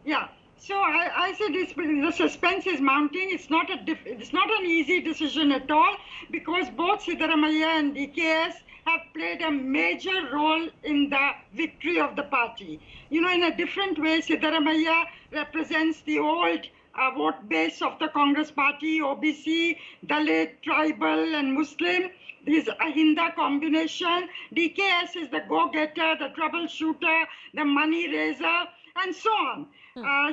[SPEAKER 5] Yeah. So I said the suspense is mounting. It's not an easy decision at all, because both Siddaramaiah and DKS have played a major role in the victory of the party. You know, in a different way, Siddaramaiah represents the old vote base of the Congress party, OBC, Dalit, tribal and Muslim. This Ahinda combination. DKS is the go-getter, the troubleshooter, the money raiser, and so on.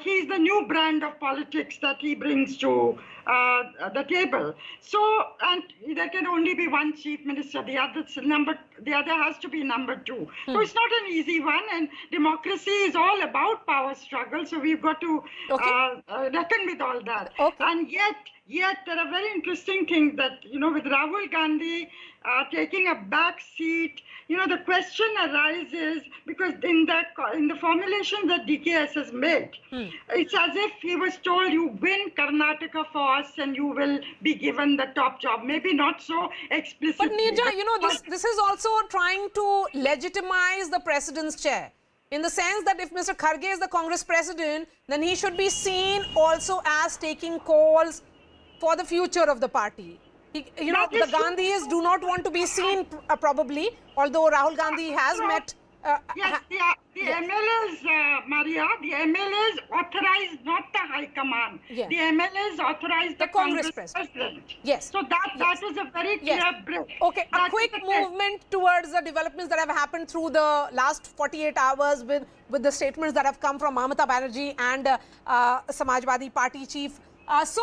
[SPEAKER 5] He's the new brand of politics that he brings to the table. So, and there can only be one chief minister. The other has to be number two. So it's not an easy one. And democracy is all about power struggle. So we've got to reckon with all that. And yet there are very interesting things that, you know, with Rahul Gandhi taking a back seat, you know, the question arises because in the formulation that DKS has made, it's as if he was told, you win Karnataka for us and you will be given the top job. Maybe not so explicitly.
[SPEAKER 1] But Neerja, you know, this is also trying to legitimize the president's chair, in the sense that if Mr. Kharge is the Congress president, then he should be seen also as taking calls for the future of the party. You know, the Gandhis do not want to be seen probably, although Rahul Gandhi has met...
[SPEAKER 5] yes, the MLAs, Maria, the MLAs authorized not the High Command.
[SPEAKER 1] Yes.
[SPEAKER 5] The MLAs authorized the Congress president.
[SPEAKER 1] Yes.
[SPEAKER 5] So that is a very clear break.
[SPEAKER 1] Okay, a quick movement towards the developments that have happened through the last 48 hours with the statements that have come from Mamata Banerjee and Samajwadi Party chief. Mr.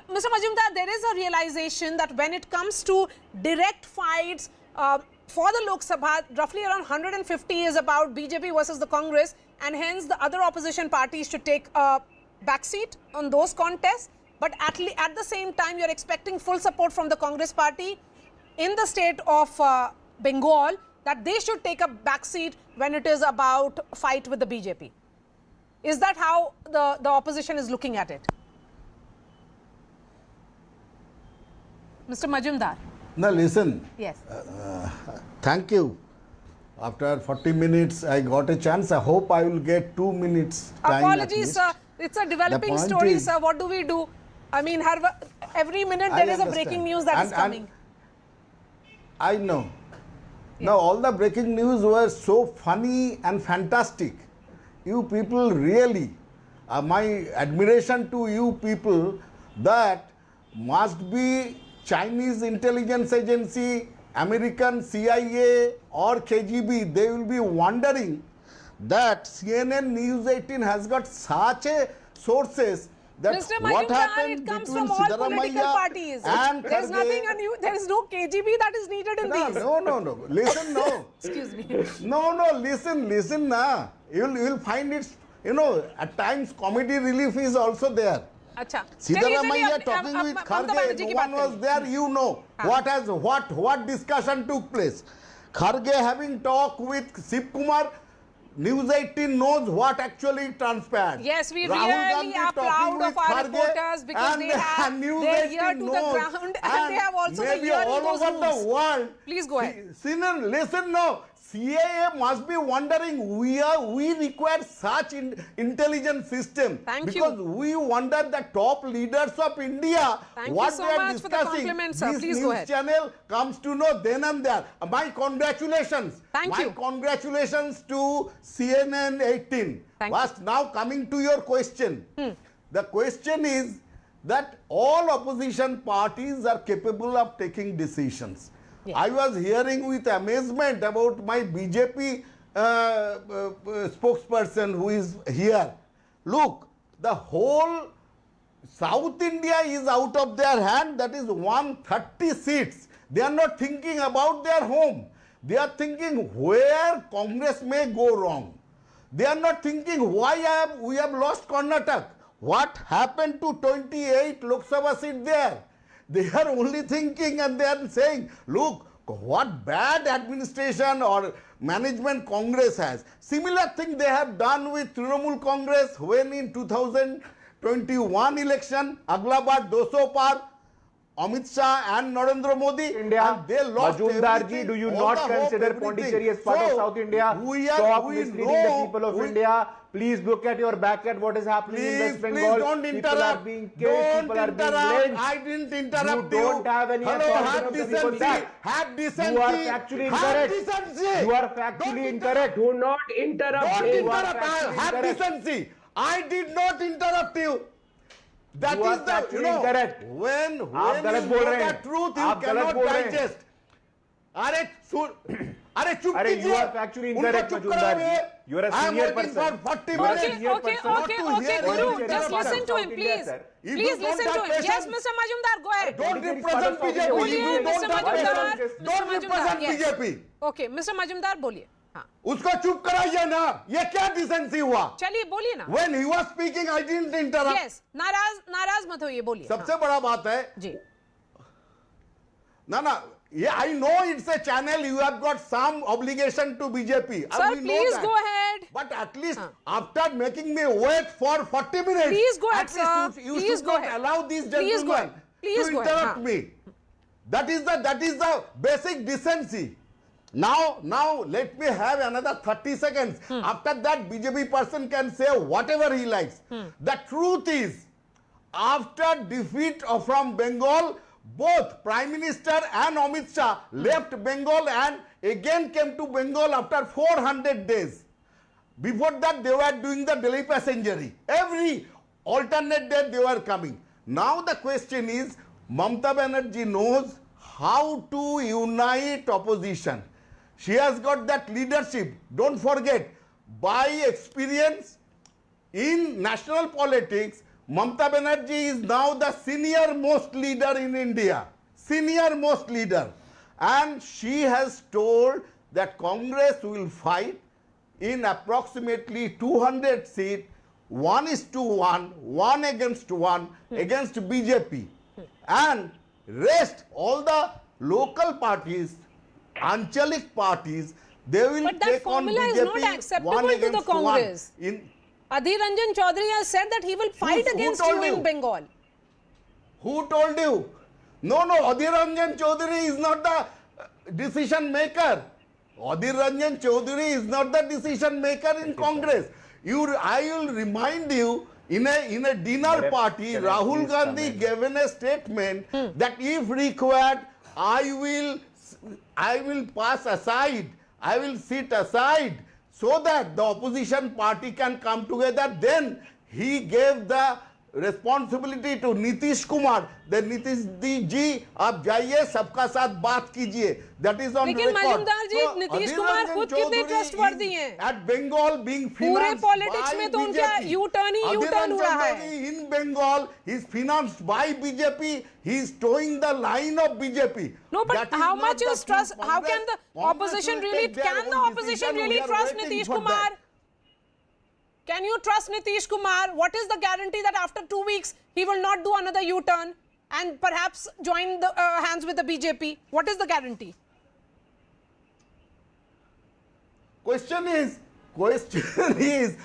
[SPEAKER 1] Majumdar, there is a realization that when it comes to direct fights for the Lok Sabha, roughly around 150 is about BJP versus the Congress, and hence the other opposition parties should take a backseat on those contests. But at the same time, you're expecting full support from the Congress party in the state of Bengal, that they should take a backseat when it is about fight with the BJP. Is that how the opposition is looking at it? Mr. Majumdar.
[SPEAKER 9] Now listen.
[SPEAKER 1] Yes.
[SPEAKER 9] Thank you. After 40 minutes, I got a chance. I hope I will get 2 minutes time.
[SPEAKER 1] Apologies, sir. It's a developing story, sir. What do we do? I mean, every minute there is a breaking news that is coming.
[SPEAKER 9] I know. Yes. Now, all the breaking news were so funny and fantastic. You people really, my admiration to you people, that must be Chinese intelligence agency, American CIA or KGB, they will be wondering that CNN News 18 has got such a sources that
[SPEAKER 1] Mr.
[SPEAKER 9] what
[SPEAKER 1] Majumdar,
[SPEAKER 9] happened
[SPEAKER 1] it comes
[SPEAKER 9] between
[SPEAKER 1] from all political
[SPEAKER 9] Siddaramaiah
[SPEAKER 1] parties.
[SPEAKER 9] and
[SPEAKER 1] There's nothing new. There is no KGB that is needed in these.
[SPEAKER 9] No. Listen, no.
[SPEAKER 1] Excuse me.
[SPEAKER 9] No. Listen, nah. You'll find it. You know, at times comedy relief is also there.
[SPEAKER 1] Acha.
[SPEAKER 9] Siddaramaiah talking with Kharge, no one was there, you know what discussion took place. Kharge having talked with Shivakumar, News 18 knows what actually transpired.
[SPEAKER 1] Yes, we
[SPEAKER 9] Rahul
[SPEAKER 1] really
[SPEAKER 9] Gandhi
[SPEAKER 1] are proud of our
[SPEAKER 9] Kharge,
[SPEAKER 1] reporters because they have their ear to the ground and they have also the ear in those
[SPEAKER 9] over
[SPEAKER 1] rooms.
[SPEAKER 9] the world.
[SPEAKER 1] Please go ahead.
[SPEAKER 9] Listen, no. CAA must be wondering, we require such intelligence system.
[SPEAKER 1] Thank
[SPEAKER 9] because
[SPEAKER 1] you.
[SPEAKER 9] we wonder the top leaders of India,
[SPEAKER 1] Thank
[SPEAKER 9] what
[SPEAKER 1] you so
[SPEAKER 9] they are
[SPEAKER 1] much for the
[SPEAKER 9] discussing.
[SPEAKER 1] compliment, sir.
[SPEAKER 9] This
[SPEAKER 1] Please
[SPEAKER 9] news
[SPEAKER 1] go ahead.
[SPEAKER 9] channel comes to know then and there. My congratulations.
[SPEAKER 1] Thank you.
[SPEAKER 9] My congratulations to CNN 18.
[SPEAKER 1] Thank
[SPEAKER 9] First, now coming to your question. The question is that all opposition parties are capable of taking decisions.
[SPEAKER 1] Yes.
[SPEAKER 9] I was hearing with amazement about my BJP spokesperson who is here. Look, the whole South India is out of their hand. That is 130 seats. They are not thinking about their home. They are thinking where Congress may go wrong. They are not thinking why we have lost Karnataka. What happened to 28 Lok Sabha seat there? They are only thinking and they are saying, look, what bad administration or management Congress has. Similar thing they have done with Trinamool Congress when in 2021 election, Agla baar 200 par, Amit Shah and Narendra Modi,
[SPEAKER 8] India.
[SPEAKER 9] and they lost
[SPEAKER 8] Majumdarji,
[SPEAKER 9] everything,
[SPEAKER 8] do you
[SPEAKER 9] all
[SPEAKER 8] not
[SPEAKER 9] the hope,
[SPEAKER 8] consider
[SPEAKER 9] everything.
[SPEAKER 8] Pondicherry as part of
[SPEAKER 9] So,
[SPEAKER 8] South India?
[SPEAKER 9] we
[SPEAKER 8] Stop
[SPEAKER 9] know-
[SPEAKER 8] misleading the people of India. Please look at your back at what is happening in West Bengal.
[SPEAKER 9] Please don't
[SPEAKER 8] People
[SPEAKER 9] interrupt.
[SPEAKER 8] are being killed,
[SPEAKER 9] Don't
[SPEAKER 8] people are being
[SPEAKER 9] interrupt.
[SPEAKER 8] lynched.
[SPEAKER 9] I didn't interrupt
[SPEAKER 8] You
[SPEAKER 9] you.
[SPEAKER 8] don't have any
[SPEAKER 9] Hello,
[SPEAKER 8] authority
[SPEAKER 9] have
[SPEAKER 8] to speak on
[SPEAKER 9] decency.
[SPEAKER 8] that.
[SPEAKER 9] Have decency.
[SPEAKER 8] You are factually
[SPEAKER 9] Have
[SPEAKER 8] incorrect.
[SPEAKER 9] decency.
[SPEAKER 8] You are factually incorrect.
[SPEAKER 7] Do not interrupt
[SPEAKER 9] Don't
[SPEAKER 7] him.
[SPEAKER 9] interrupt.
[SPEAKER 8] factually
[SPEAKER 9] Have
[SPEAKER 8] incorrect.
[SPEAKER 9] decency. I did not interrupt you. That
[SPEAKER 8] You
[SPEAKER 9] is
[SPEAKER 8] are
[SPEAKER 9] the,
[SPEAKER 8] factually incorrect.
[SPEAKER 9] when you
[SPEAKER 8] आप गलत बोल
[SPEAKER 9] know
[SPEAKER 8] रहे
[SPEAKER 9] the
[SPEAKER 8] हैं.
[SPEAKER 9] truth, you
[SPEAKER 8] आप गलत
[SPEAKER 9] cannot
[SPEAKER 8] बोल रहे हैं.
[SPEAKER 9] digest. अरे चुप
[SPEAKER 8] अरे
[SPEAKER 9] कीजिए.
[SPEAKER 8] you are factually incorrect,
[SPEAKER 9] उनको चुप
[SPEAKER 8] Majumdar ji.
[SPEAKER 9] कराइए.
[SPEAKER 8] You are a
[SPEAKER 9] I am
[SPEAKER 8] senior
[SPEAKER 9] waiting
[SPEAKER 8] person.
[SPEAKER 9] for 40
[SPEAKER 8] You are a
[SPEAKER 9] minutes.
[SPEAKER 8] senior
[SPEAKER 1] Okay,
[SPEAKER 8] person.
[SPEAKER 1] okay,
[SPEAKER 9] Not to
[SPEAKER 1] okay,
[SPEAKER 9] hear
[SPEAKER 1] Guru,
[SPEAKER 9] any
[SPEAKER 1] just
[SPEAKER 9] interruption.
[SPEAKER 1] listen to him,
[SPEAKER 8] South India,
[SPEAKER 1] please.
[SPEAKER 8] sir.
[SPEAKER 9] If
[SPEAKER 1] Please
[SPEAKER 9] you don't
[SPEAKER 1] listen to
[SPEAKER 9] have
[SPEAKER 1] him. Yes,
[SPEAKER 9] patience-
[SPEAKER 1] Mr. Majumdar, go ahead.
[SPEAKER 9] Don't
[SPEAKER 8] Pondicherry is
[SPEAKER 9] represent
[SPEAKER 8] part of
[SPEAKER 9] BJP.
[SPEAKER 8] South
[SPEAKER 1] बोलिए,
[SPEAKER 9] You
[SPEAKER 8] India.
[SPEAKER 1] Mr.
[SPEAKER 9] don't have
[SPEAKER 1] Majumdar.
[SPEAKER 9] patience.
[SPEAKER 1] Mr.
[SPEAKER 9] Don't
[SPEAKER 1] Majumdar,
[SPEAKER 9] represent
[SPEAKER 1] yes.
[SPEAKER 9] BJP.
[SPEAKER 1] Okay, Mr. Majumdar, बोलिए. हाँ.
[SPEAKER 9] उसको चुप कराइए ना. ये क्या decency हुआ?
[SPEAKER 1] चलिए बोलिए ना.
[SPEAKER 9] When he was speaking, I didn't interrupt.
[SPEAKER 1] Yes, नाराज मत होइए, बोलिए.
[SPEAKER 9] सबसे बड़ा बात है
[SPEAKER 1] जी.
[SPEAKER 9] ना yeah, I know it's a channel. You have got some obligation to BJP.
[SPEAKER 1] Sir,
[SPEAKER 9] we know
[SPEAKER 1] please
[SPEAKER 9] that.
[SPEAKER 1] go ahead.
[SPEAKER 9] But at least after making me wait for 40 minutes,
[SPEAKER 1] Please go ahead,
[SPEAKER 9] at least
[SPEAKER 1] sir.
[SPEAKER 9] you
[SPEAKER 1] Please
[SPEAKER 9] should
[SPEAKER 1] go
[SPEAKER 9] not
[SPEAKER 1] ahead.
[SPEAKER 9] allow these
[SPEAKER 1] Please go
[SPEAKER 9] gentlemen
[SPEAKER 1] ahead. Please
[SPEAKER 9] to
[SPEAKER 1] go ahead.
[SPEAKER 9] interrupt me. That is the basic decency. Now let me have another 30 seconds. After that, BJP person can say whatever he likes. The truth is, after defeat from Bengal, both Prime Minister and Amit Shah left Bengal and again came to Bengal after 400 days. Before that, they were doing the Delhi passenger. Every alternate day they were coming. Now the question is, Mamata Banerjee knows how to unite opposition. She has got that leadership. Don't forget, by experience in national politics, Mamata Banerjee is now the senior most leader in India. Senior most leader. And she has told that Congress will fight in approximately 200 seats, 1:1, 1 against 1 against BJP. And rest, all the local parties, Anchalik parties, they will
[SPEAKER 1] But that
[SPEAKER 9] take on
[SPEAKER 1] formula is
[SPEAKER 9] BJP
[SPEAKER 1] not acceptable
[SPEAKER 9] 1
[SPEAKER 1] to the
[SPEAKER 9] against 1.
[SPEAKER 1] Congress. Adhir Ranjan Chaudhary has said that he will fight against
[SPEAKER 9] told
[SPEAKER 1] you
[SPEAKER 9] you?
[SPEAKER 1] in Bengal.
[SPEAKER 9] Who told you? No, Adhir Ranjan Chaudhary is not the decision maker. Adhir Ranjan Chaudhary is not the decision maker in Congress. I will remind you, in a dinner party, Rahul Gandhi gave a statement that if required, I will pass aside, I will sit aside so that the opposition party can come together. Then he gave the responsibility to Nitish Kumar. Then Nitish ji, आप जाइए सबका साथ बात कीजिए. That is on
[SPEAKER 1] लेकिन
[SPEAKER 9] record.
[SPEAKER 1] Majumdar जी,
[SPEAKER 9] So,
[SPEAKER 1] Nitish
[SPEAKER 9] Adhir
[SPEAKER 1] Kumar
[SPEAKER 9] Ranjan
[SPEAKER 1] खुद कितने
[SPEAKER 9] Chaudhary
[SPEAKER 1] trustworthy
[SPEAKER 9] is
[SPEAKER 1] हैं?
[SPEAKER 9] At Bengal being
[SPEAKER 1] पूरे
[SPEAKER 9] financed
[SPEAKER 1] politics
[SPEAKER 9] by
[SPEAKER 1] में तो उनका
[SPEAKER 9] BJP.
[SPEAKER 1] U-turn ही
[SPEAKER 9] Adhir
[SPEAKER 1] U-turn
[SPEAKER 9] Ranjan
[SPEAKER 1] हो रहा है.
[SPEAKER 9] Chaudhary in Bengal, he is financed by BJP. He is towing the line of BJP.
[SPEAKER 1] No, but
[SPEAKER 9] That is
[SPEAKER 1] how
[SPEAKER 9] not
[SPEAKER 1] much
[SPEAKER 9] the
[SPEAKER 1] is trust?
[SPEAKER 9] true
[SPEAKER 1] How
[SPEAKER 9] Congress.
[SPEAKER 1] can the
[SPEAKER 9] Congress
[SPEAKER 1] opposition
[SPEAKER 9] will
[SPEAKER 1] really?
[SPEAKER 9] take their
[SPEAKER 1] Can the
[SPEAKER 9] own
[SPEAKER 1] opposition
[SPEAKER 9] decision.
[SPEAKER 1] really
[SPEAKER 9] We are
[SPEAKER 1] trust
[SPEAKER 9] waiting
[SPEAKER 1] Nitish
[SPEAKER 9] for
[SPEAKER 1] Kumar?
[SPEAKER 9] that.
[SPEAKER 1] Can you trust Nitish Kumar? What is the guarantee that after 2 weeks he will not do another U-turn and perhaps join the hands with the BJP? What is the guarantee?
[SPEAKER 9] Question is,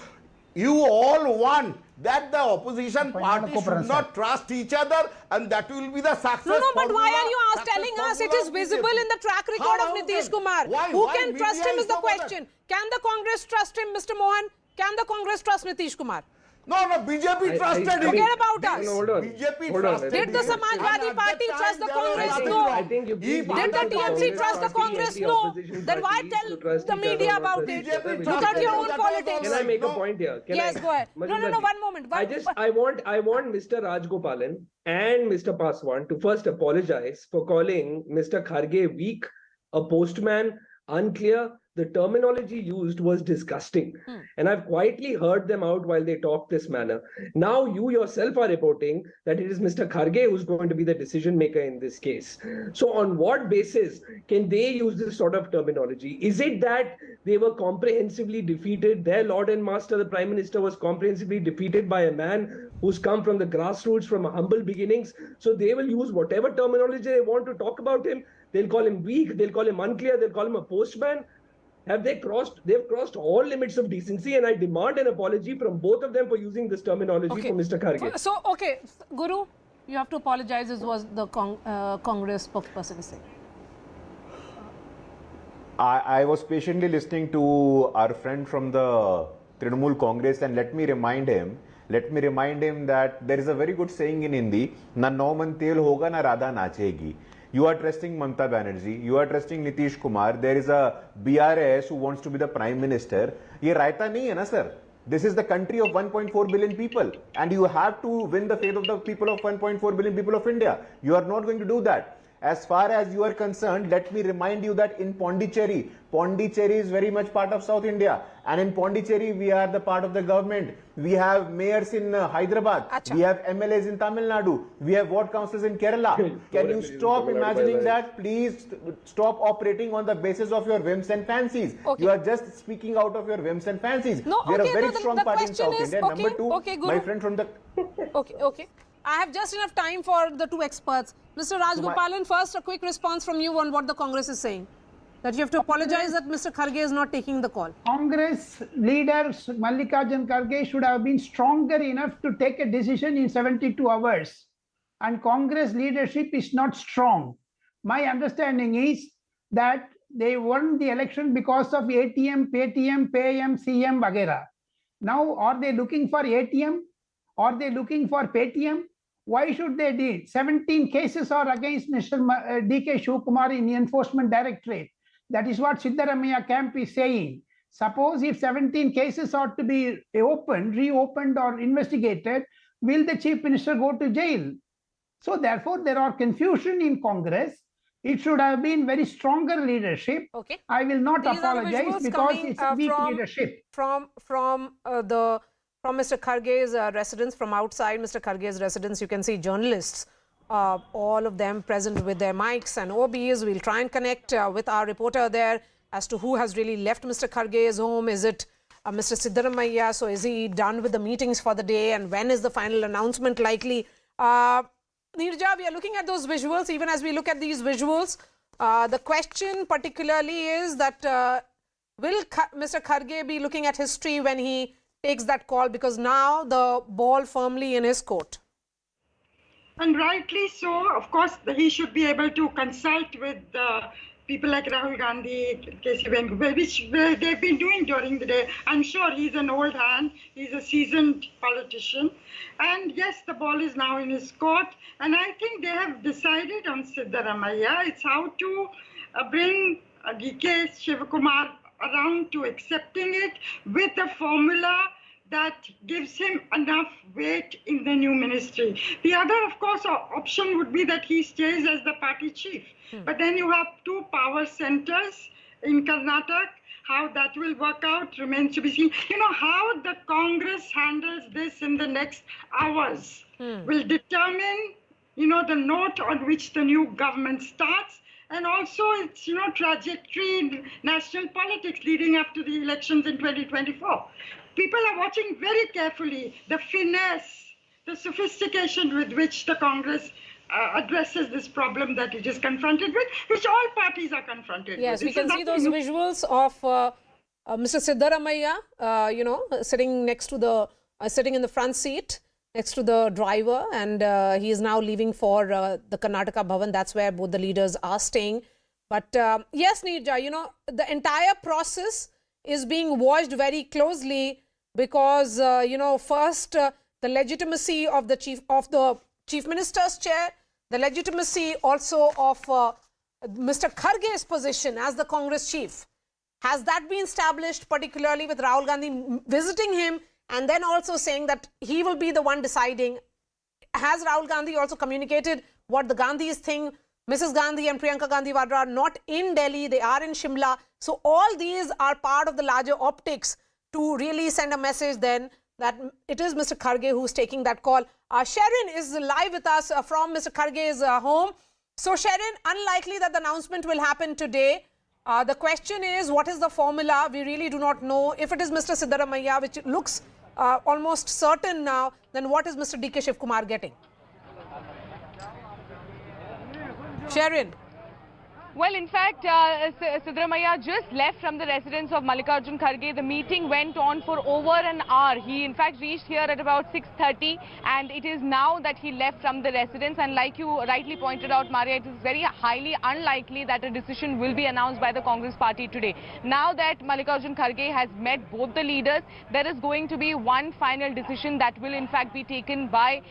[SPEAKER 9] you all want that the opposition party should not trust each other, and that will be the success.
[SPEAKER 1] No, but why
[SPEAKER 9] formula,
[SPEAKER 1] are you
[SPEAKER 9] success
[SPEAKER 1] telling us it
[SPEAKER 9] formula
[SPEAKER 1] is
[SPEAKER 9] of
[SPEAKER 1] visible
[SPEAKER 9] BJP?
[SPEAKER 1] in the track record
[SPEAKER 9] How
[SPEAKER 1] of Nitish
[SPEAKER 9] then?
[SPEAKER 1] Kumar?
[SPEAKER 9] Why-
[SPEAKER 1] Who
[SPEAKER 9] why
[SPEAKER 1] can trust
[SPEAKER 9] media
[SPEAKER 1] him is the
[SPEAKER 9] over that?
[SPEAKER 1] question. Can the Congress trust him, Mr. Mohan? Can the Congress trust Nitish Kumar?
[SPEAKER 9] No, BJP trusted him.
[SPEAKER 1] Forget about us.
[SPEAKER 7] No, hold on.
[SPEAKER 9] BJP
[SPEAKER 7] Hold on.
[SPEAKER 9] trusted
[SPEAKER 1] Did the
[SPEAKER 9] him.
[SPEAKER 1] Samajwadi
[SPEAKER 9] And at
[SPEAKER 1] Party
[SPEAKER 9] that
[SPEAKER 1] trust the
[SPEAKER 9] time, there was
[SPEAKER 1] Congress?
[SPEAKER 9] nothing
[SPEAKER 1] No.
[SPEAKER 9] wrong.
[SPEAKER 7] I think you
[SPEAKER 9] If
[SPEAKER 7] please
[SPEAKER 1] Did the
[SPEAKER 9] Bharatiya
[SPEAKER 1] TMC
[SPEAKER 9] Janata
[SPEAKER 1] trust the
[SPEAKER 9] Party
[SPEAKER 1] Congress?
[SPEAKER 7] the
[SPEAKER 1] No.
[SPEAKER 7] opposition
[SPEAKER 1] Then why
[SPEAKER 7] parties
[SPEAKER 1] tell
[SPEAKER 7] to trust
[SPEAKER 1] the
[SPEAKER 7] each
[SPEAKER 1] media
[SPEAKER 7] other,
[SPEAKER 1] about
[SPEAKER 7] not
[SPEAKER 1] it?
[SPEAKER 7] trust each other.
[SPEAKER 1] Look at your own
[SPEAKER 9] Can
[SPEAKER 1] politics.
[SPEAKER 7] Can I make a point here?
[SPEAKER 1] Yes, go ahead. No, one moment.
[SPEAKER 7] I want Mr. Rajgopalan and Mr. Paswan to first apologize for calling Mr. Kharge weak, a postman, unclear. The terminology used was disgusting. And I've quietly heard them out while they talk this manner. Now you yourself are reporting that it is Mr. Kharge who's going to be the decision maker in this case. So on what basis can they use this sort of terminology? Is it that They were comprehensively defeated. Their Lord and Master, the Prime Minister, was comprehensively defeated by a man who's come from the grassroots, from humble beginnings. So they will use whatever terminology they want to talk about him. They'll call him weak, they'll call him unclear, they'll call him a postman. They've crossed all limits of decency, and I demand an apology from both of them for using this terminology for Mr. Kharge.
[SPEAKER 1] So, okay, Guru, you have to apologize, this was the Congress spokesperson saying.
[SPEAKER 8] I was patiently listening to our friend from the Trinamool Congress, and let me remind him that there is a very good saying in Hindi, na nauman tel hoga na radha nachegi. You are trusting Mamata Banerjee, you are trusting Nitish Kumar, there is a BRS who wants to be the Prime Minister. Ye raita nahi hai na sir. This is the country of 1.4 billion people, and you have to win the faith of the people of 1.4 billion people of India. You are not going to do that. As far as you are concerned, let me remind you that in Pondicherry is very much part of South India, and in Pondicherry we are the part of the government. We have mayors in Hyderabad, we have MLAs in Tamil Nadu, we have ward councils in Kerala. Can you stop imagining that? Please stop operating on the basis of your whims and fancies.
[SPEAKER 1] Okay.
[SPEAKER 8] You are just speaking out of your whims and fancies.
[SPEAKER 1] No,
[SPEAKER 8] we are
[SPEAKER 1] okay,
[SPEAKER 8] a very
[SPEAKER 1] no,
[SPEAKER 8] strong party in South India.
[SPEAKER 1] Okay,
[SPEAKER 8] Number two,
[SPEAKER 1] okay,
[SPEAKER 8] my friend from the...
[SPEAKER 1] Okay. I have just enough time for the two experts. Mr. Rajgopalan, first a quick response from you on what the Congress is saying. That you have to apologize that Mr. Kharge is not taking the call.
[SPEAKER 6] Congress leaders Mallikarjun Kharge should have been stronger enough to take a decision in 72 hours. And Congress leadership is not strong. My understanding is that they won the election because of ATM, Paytm, PAM, CM, Vagera. Now, are they looking for ATM? Are they looking for Paytm? Why should they do it? 17 cases are against Mr. DK Shivakumar in the Enforcement Directorate. That is what Siddaramaiah camp is saying. Suppose if 17 cases are to be reopened or investigated, will the Chief Minister go to jail? So therefore, there are confusion in Congress. It should have been very stronger leadership.
[SPEAKER 1] Okay.
[SPEAKER 6] I will not
[SPEAKER 1] These
[SPEAKER 6] apologize because it's weak leadership.
[SPEAKER 1] From Mr. Kharge's residence, from outside Mr. Kharge's residence, you can see journalists, all of them present with their mics and OBs. We'll try and connect with our reporter there as to who has really left Mr. Kharge's home. Is it Mr. Siddaramaiah? So is he done with the meetings for the day? And when is the final announcement likely? Neerja, we are looking at those visuals. Even as we look at these visuals, the question particularly is that will Mr. Kharge be looking at history when he takes that call, because now the ball firmly in his court?
[SPEAKER 5] And rightly so. Of course, he should be able to consult with people like Rahul Gandhi, KC Venugopal, which they've been doing during the day. I'm sure he's an old hand. He's a seasoned politician. And yes, the ball is now in his court. And I think they have decided on Siddaramaiah. It's how to bring DK Shivakumar around to accepting it with a formula that gives him enough weight in the new ministry. The other, of course, option would be that he stays as the party chief. But then you have two power centers in Karnataka. How that will work out remains to be seen. You know, how the Congress handles this in the next hours will determine, you know, the note on which the new government starts, and also its, you know, trajectory in national politics leading up to the elections in 2024. People are watching very carefully the finesse, the sophistication with which the Congress addresses this problem that it is confronted with, which all parties are confronted with.
[SPEAKER 1] Yes, we can see those visuals of Mr. Siddaramaiah, you know, sitting next to the, sitting in the front seat next to the driver, and he is now leaving for the Karnataka Bhavan. That's where both the leaders are staying. But yes, Neerja, you know, the entire process is being watched very closely because, you know, first the legitimacy of the Chief Minister's chair, the legitimacy also of Mr. Kharge's position as the Congress chief. Has that been established, particularly with Rahul Gandhi visiting him and then also saying that he will be the one deciding? Has Rahul Gandhi also communicated what the Gandhis think? Mrs. Gandhi and Priyanka Gandhi Vadra are not in Delhi, they are in Shimla. So all these are part of the larger optics to really send a message then that it is Mr. Kharge who's taking that call. Sharon is live with us from Mr. Kharge's home. So Sharon, unlikely that the announcement will happen today. The question is, what is the formula? We really do not know. If it is Mr. Siddaramaiah, which looks almost certain now, then what is Mr. DK Shivakumar getting? Sharon.
[SPEAKER 3] Well, in fact, Siddaramaiah just left from the residence of Mallikarjun Kharge. The meeting went on for over an hour. He, in fact, reached here at about 6:30, and it is now that he left from the residence. And like you rightly pointed out, Maria, it is very highly unlikely that a decision will be announced by the Congress party today. Now that Mallikarjun Kharge has met both the leaders, there is going to be one final decision that will, in fact, be taken by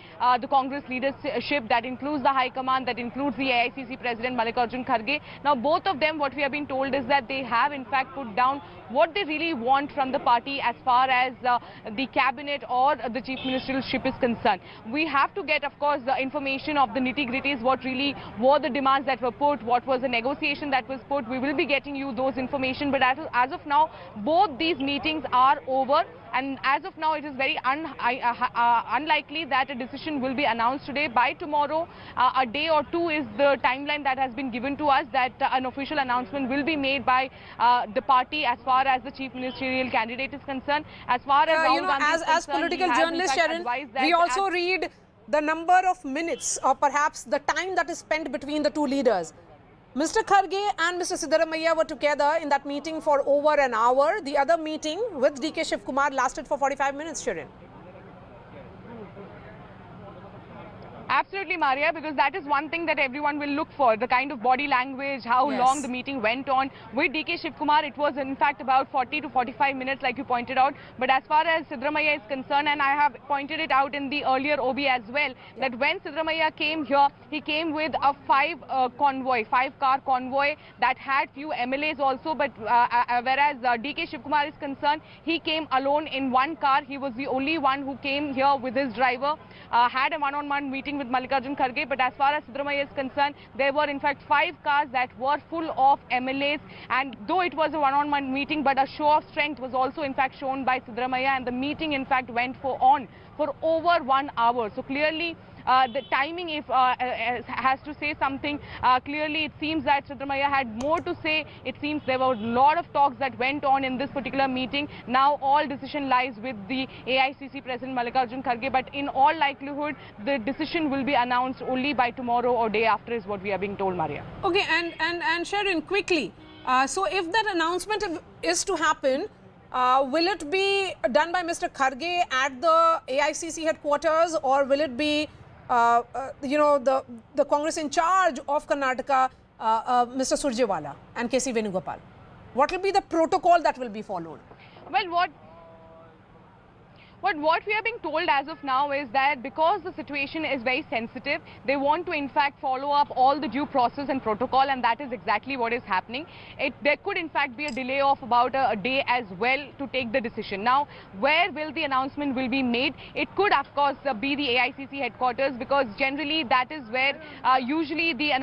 [SPEAKER 3] the Congress leadership. That includes the High Command, that includes the AICC President Mallikarjun Kharge. Now, both of them, what we have been told is that they have, in fact, put down what they really want from the party as far as the cabinet or the chief ministership is concerned. We have to get, of course, the information of the nitty-gritties, what really were the demands that were put, what was the negotiation that was put. We will be getting you those information. But as of now, both these meetings are over. And as of now, it is very unlikely that a decision will be announced today. By tomorrow, a day or two is the timeline that has been given to us, that an official announcement will be made by the party as far as the chief ministerial candidate is concerned. As far as
[SPEAKER 1] as political journalists, Sharon, we also read the number of minutes or perhaps the time that is spent between the two leaders. Mr. Kharge and Mr. Siddaramaiah were together in that meeting for over an hour. The other meeting with DK Shivakumar lasted for 45 minutes, Sharon.
[SPEAKER 3] Absolutely, Maria, because that is one thing that everyone will look for, the kind of body language, how long the meeting went on. With DK Shivakumar, it was in fact about 40 to 45 minutes, like you pointed out. But as far as Siddaramaiah is concerned, and I have pointed it out in the earlier OB as well, that when Siddaramaiah came here, he came with a five-car convoy that had few MLAs also. But whereas DK Shivakumar is concerned, he came alone in one car. He was the only one who came here with his driver, had a one-on-one meeting with Mallikarjun Kharge. But as far as Siddaramaiah is concerned, there were in fact 5 cars that were full of MLAs, and though it was a one-on-one meeting, but a show of strength was also in fact shown by Siddaramaiah, and the meeting in fact went on for over 1 hour. So clearly the timing has to say something. Clearly it seems that Siddaramaiah had more to say. It seems there were a lot of talks that went on in this particular meeting. Now all decision lies with the AICC President Mallikarjun Kharge, but in all likelihood the decision will be announced only by tomorrow or day after is what we are being told, Maria.
[SPEAKER 1] Okay, and Sharon, quickly, so if that announcement is to happen, will it be done by Mr. Kharge at the AICC headquarters, or will it be the Congress in charge of Karnataka, Mr. Surjewala and KC Venugopal? What will be the protocol that will be followed?
[SPEAKER 3] Well, what we are being told as of now is that because the situation is very sensitive, they want to in fact follow up all the due process and protocol, and that is exactly what is happening. There could in fact be a delay of about a day as well to take the decision. Now, where will the announcement will be made? It could of course be the AICC headquarters, because generally that is where usually the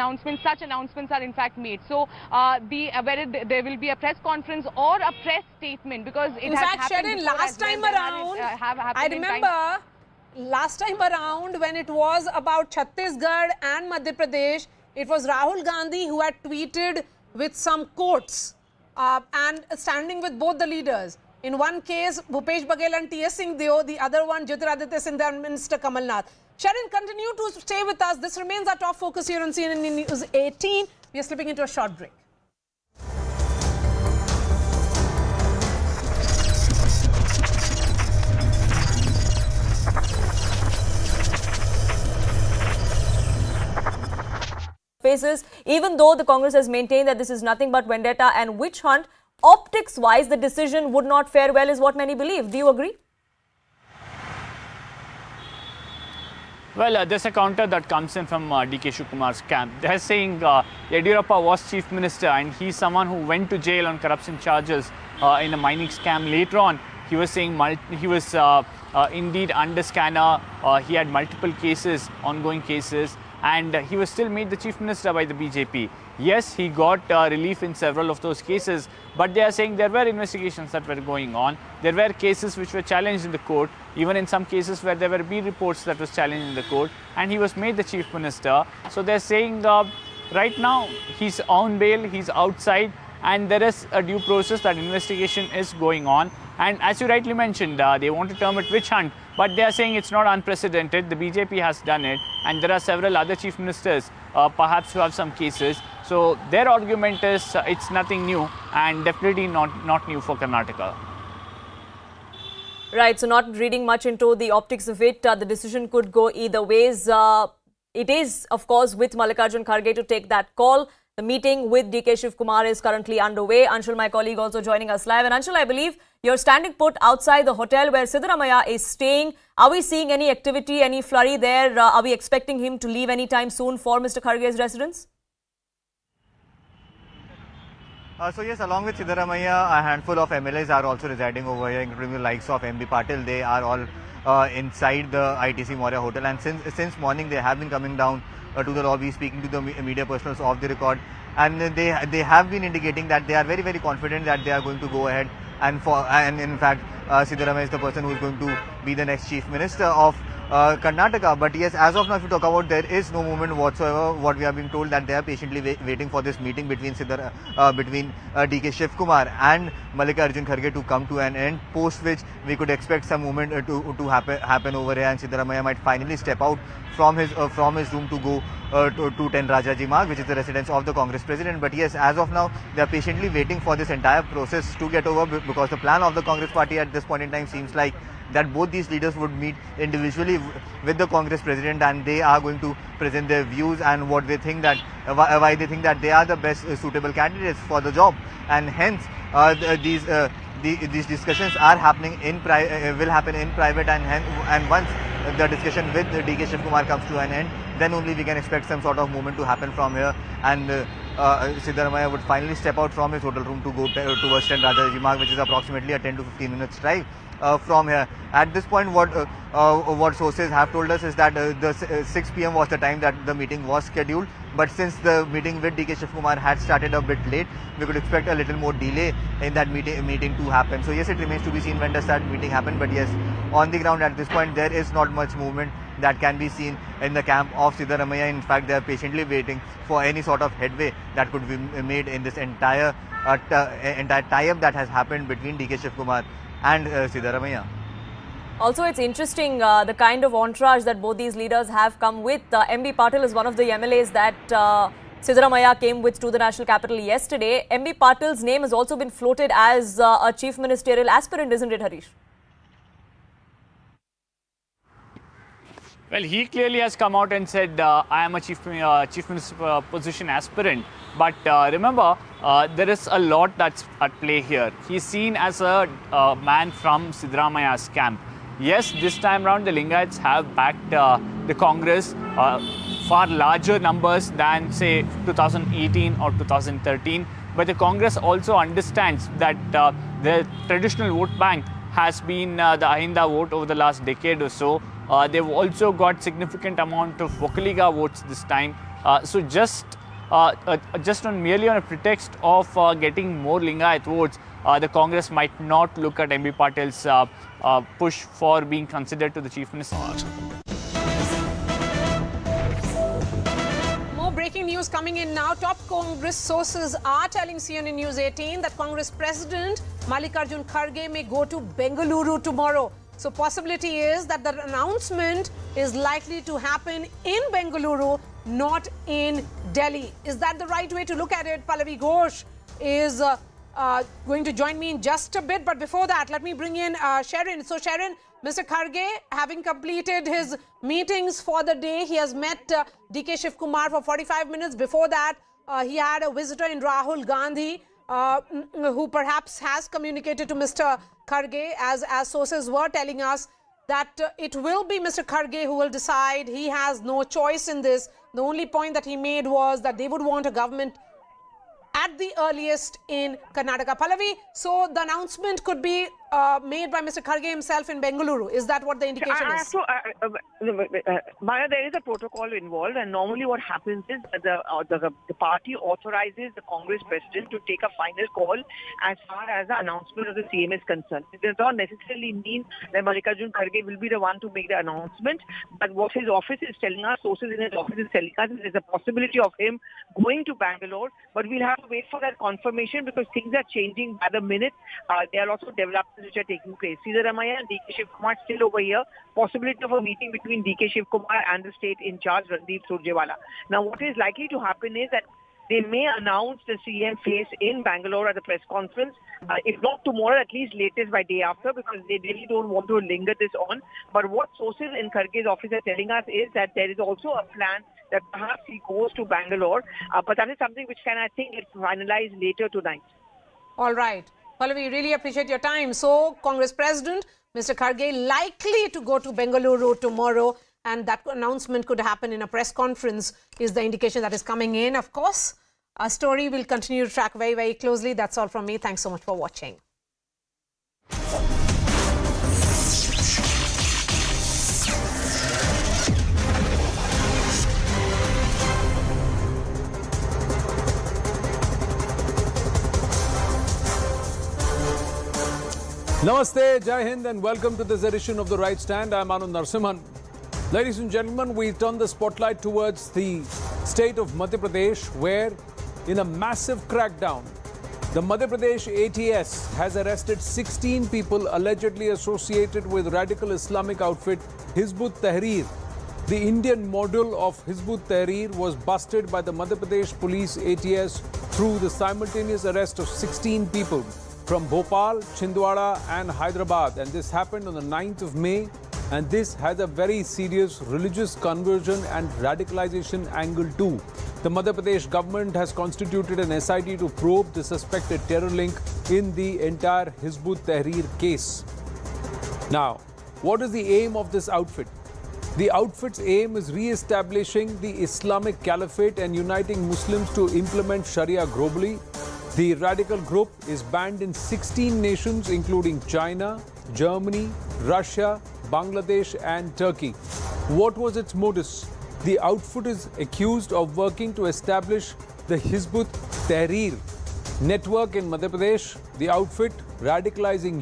[SPEAKER 3] such announcements are in fact made. So whether there will be a press conference or a press statement, because it
[SPEAKER 1] in
[SPEAKER 3] has
[SPEAKER 1] fact,
[SPEAKER 3] happened
[SPEAKER 1] Sharon, last time around, I remember last time around when it was about Chhattisgarh and Madhya Pradesh, it was Rahul Gandhi who had tweeted with some quotes and standing with both the leaders. In one case, Bhupesh Baghel and T.S. Singh Deo, the other one, Jyotiraditya Sindhya and Minister Kamal Nath. Sharon, continue to stay with us. This remains our top focus here on CNN News 18. We are slipping into a short break.
[SPEAKER 10] Faces, even though the Congress has maintained that this is nothing but vendetta and witch hunt, optics-wise, the decision would not fare well is what many believe. Do you agree?
[SPEAKER 4] Well, there's a counter that comes in from DK Shivkumar's camp. They're saying Yediyurappa was chief minister and he's someone who went to jail on corruption charges in a mining scam. Later on, he was saying he was indeed under scanner. He had multiple cases, ongoing cases, and he was still made the chief minister by the BJP. Yes, he got relief in several of those cases, but they are saying there were investigations that were going on. There were cases which were challenged in the court, even in some cases where there were B reports that was challenged in the court, and he was made the chief minister. So they're saying right now he's on bail, he's outside. and there is a due process. That investigation is going on. And as you rightly mentioned, they want to term it witch hunt, but they are saying it's not unprecedented. The BJP has done it, and there are several other chief ministers perhaps who have some cases. So their argument is it's nothing new, and definitely not new for Karnataka.
[SPEAKER 10] Right, so not reading much into the optics of it, the decision could go either ways. It is, of course, with Mallikarjun Kharge to take that call. The meeting with DK Shivakumar is currently underway. Anshul, my colleague, also joining us live. And Anshul, I believe you're standing put outside the hotel where Siddaramaiah is staying. Are we seeing any activity, any flurry there? Are we expecting him to leave anytime soon for Mr. Kharge's residence?
[SPEAKER 11] So yes, along with Siddaramaiah, a handful of MLAs are also residing over here, including the likes of MB Patil. They are all inside the ITC Maurya Hotel, and since morning they have been coming down to the lobby, speaking to the media personals off the record, and they have been indicating that they are very, very confident that they are going to go ahead and in fact Siddaramaiah is the person who is going to be the next Chief Minister of Karnataka. But yes, as of now, if you talk about, there is no movement whatsoever. What we have been told that they are patiently waiting for this meeting between DK Shivakumar and Mallikarjun Kharge to come to an end, post which we could expect some movement to happen over here, and Siddaramaiah might finally step out from his room to go to 10 Rajaji Marg, which is the residence of the Congress president. But yes, as of now, they are patiently waiting for this entire process to get over, because the plan of the Congress party at this point in time seems like that both these leaders would meet individually with the Congress president, and they are going to present their views and what they think that why they think that they are the best suitable candidates for the job, and hence these discussions are happening will happen in private, and once the discussion with DK Shivakumar comes to an end, then only we can expect some sort of movement to happen from here, and Siddaramaiah would finally step out from his hotel room to go towards 10 Rajaji Marg, which is approximately a 10 to 15 minutes drive from here. At this point, what sources have told us is that the 6 p.m. was the time that the meeting was scheduled, but since the meeting with DK Shivakumar had started a bit late, we could expect a little more delay in that meeting to happen. So yes, it remains to be seen when does that meeting happen, but yes, on the ground at this point, there is not much movement that can be seen in the camp of Siddaramaiah. In fact, they are patiently waiting for any sort of headway that could be made in this entire tie-up that has happened between DK Shivakumar and Siddaramaiah.
[SPEAKER 10] Also, it's interesting the kind of entourage that both these leaders have come with. MB Patil is one of the MLAs that Siddaramaiah came with to the national capital yesterday. MB Patil's name has also been floated as a chief ministerial aspirant, isn't it, Harish?
[SPEAKER 4] Well, he clearly has come out and said, I am a chief minister position aspirant. But remember, there is a lot that's at play here. He's seen as a man from Siddaramaiah's camp. Yes, this time round, the Lingayats have backed the Congress far larger numbers than, say, 2018 or 2013. But the Congress also understands that the traditional vote bank has been the Ahinda vote over the last decade or so. They've also got significant amount of Vokaliga votes this time. So just merely on a pretext of getting more Lingayat votes, the Congress might not look at MB Patil's push for being considered to the Chief Minister.
[SPEAKER 1] More breaking news coming in now. Top Congress sources are telling CNN News 18 that Congress President Mallikarjun Kharge may go to Bengaluru tomorrow. So possibility is that the announcement is likely to happen in Bengaluru, not in Delhi. Is that the right way to look at it? Pallavi Ghosh is going to join me in just a bit. But before that, let me bring in Sharon. So Sharon, Mr. Kharge, having completed his meetings for the day, he has met DK Shivakumar for 45 minutes. Before that, he had a visitor in Rahul Gandhi, who perhaps has communicated to Mr. Kharge, as sources were telling us that it will be Mr. Kharge who will decide. He has no choice in this. The only point that he made was that they would want a government at the earliest in Karnataka. Pallavi, so the announcement could be made by Mr. Kharge himself in Bengaluru. Is that what the indication is?
[SPEAKER 12] So, Maya, there is a protocol involved, and normally what happens is that the party authorizes the Congress president to take a final call as far as the announcement of the CM is concerned. It does not necessarily mean that Mallikarjun Kharge will be the one to make the announcement, but what his office is telling us, sources in his office is telling us, there's a possibility of him going to Bangalore, but we'll have to wait for that confirmation because things are changing by the minute. There are also developments which are taking place. Siddaramaiah and DK Shivakumar still over here. Possibility of a meeting between DK Shivakumar and the state in charge, Randeep Surjewala. Now, what is likely to happen is that they may announce the CM face in Bangalore at the press conference. If not tomorrow, at least latest by day after, because they really don't want to linger this on. But what sources in Kharge's office are telling us is that there is also a plan that perhaps he goes to Bangalore. But that is something which can, I think, get finalized later tonight.
[SPEAKER 1] All right. Pallavi, really appreciate your time. So, Congress President, Mr. Kharge, likely to go to Bengaluru tomorrow, and that announcement could happen in a press conference is the indication that is coming in. Of course, our story will continue to track very, very closely. That's all from me. Thanks so much for watching.
[SPEAKER 13] Namaste, Jai Hind, and welcome to this edition of The Right Stand. I'm Anand Narsimhan. Ladies and gentlemen, we turn the spotlight towards the state of Madhya Pradesh, where in a massive crackdown, the Madhya Pradesh ATS has arrested 16 people allegedly associated with radical Islamic outfit Hizb ut-Tahrir. The Indian module of Hizb ut-Tahrir was busted by the Madhya Pradesh Police ATS through the simultaneous arrest of 16 people from Bhopal, Chhindwara and Hyderabad, and this happened on the 9th of May, and this has a very serious religious conversion and radicalization angle too. The Madhya Pradesh government has constituted an SIT to probe the suspected terror link in the entire Hizb ut-Tahrir case. Now, what is the aim of this outfit? The outfit's aim is re-establishing the Islamic Caliphate and uniting Muslims to implement Sharia globally. The radical group is banned in 16 nations including China, Germany, Russia, Bangladesh and Turkey. What was its modus? The outfit is accused of working to establish the Hizb ut-Tahrir network in Madhya Pradesh. The outfit radicalizing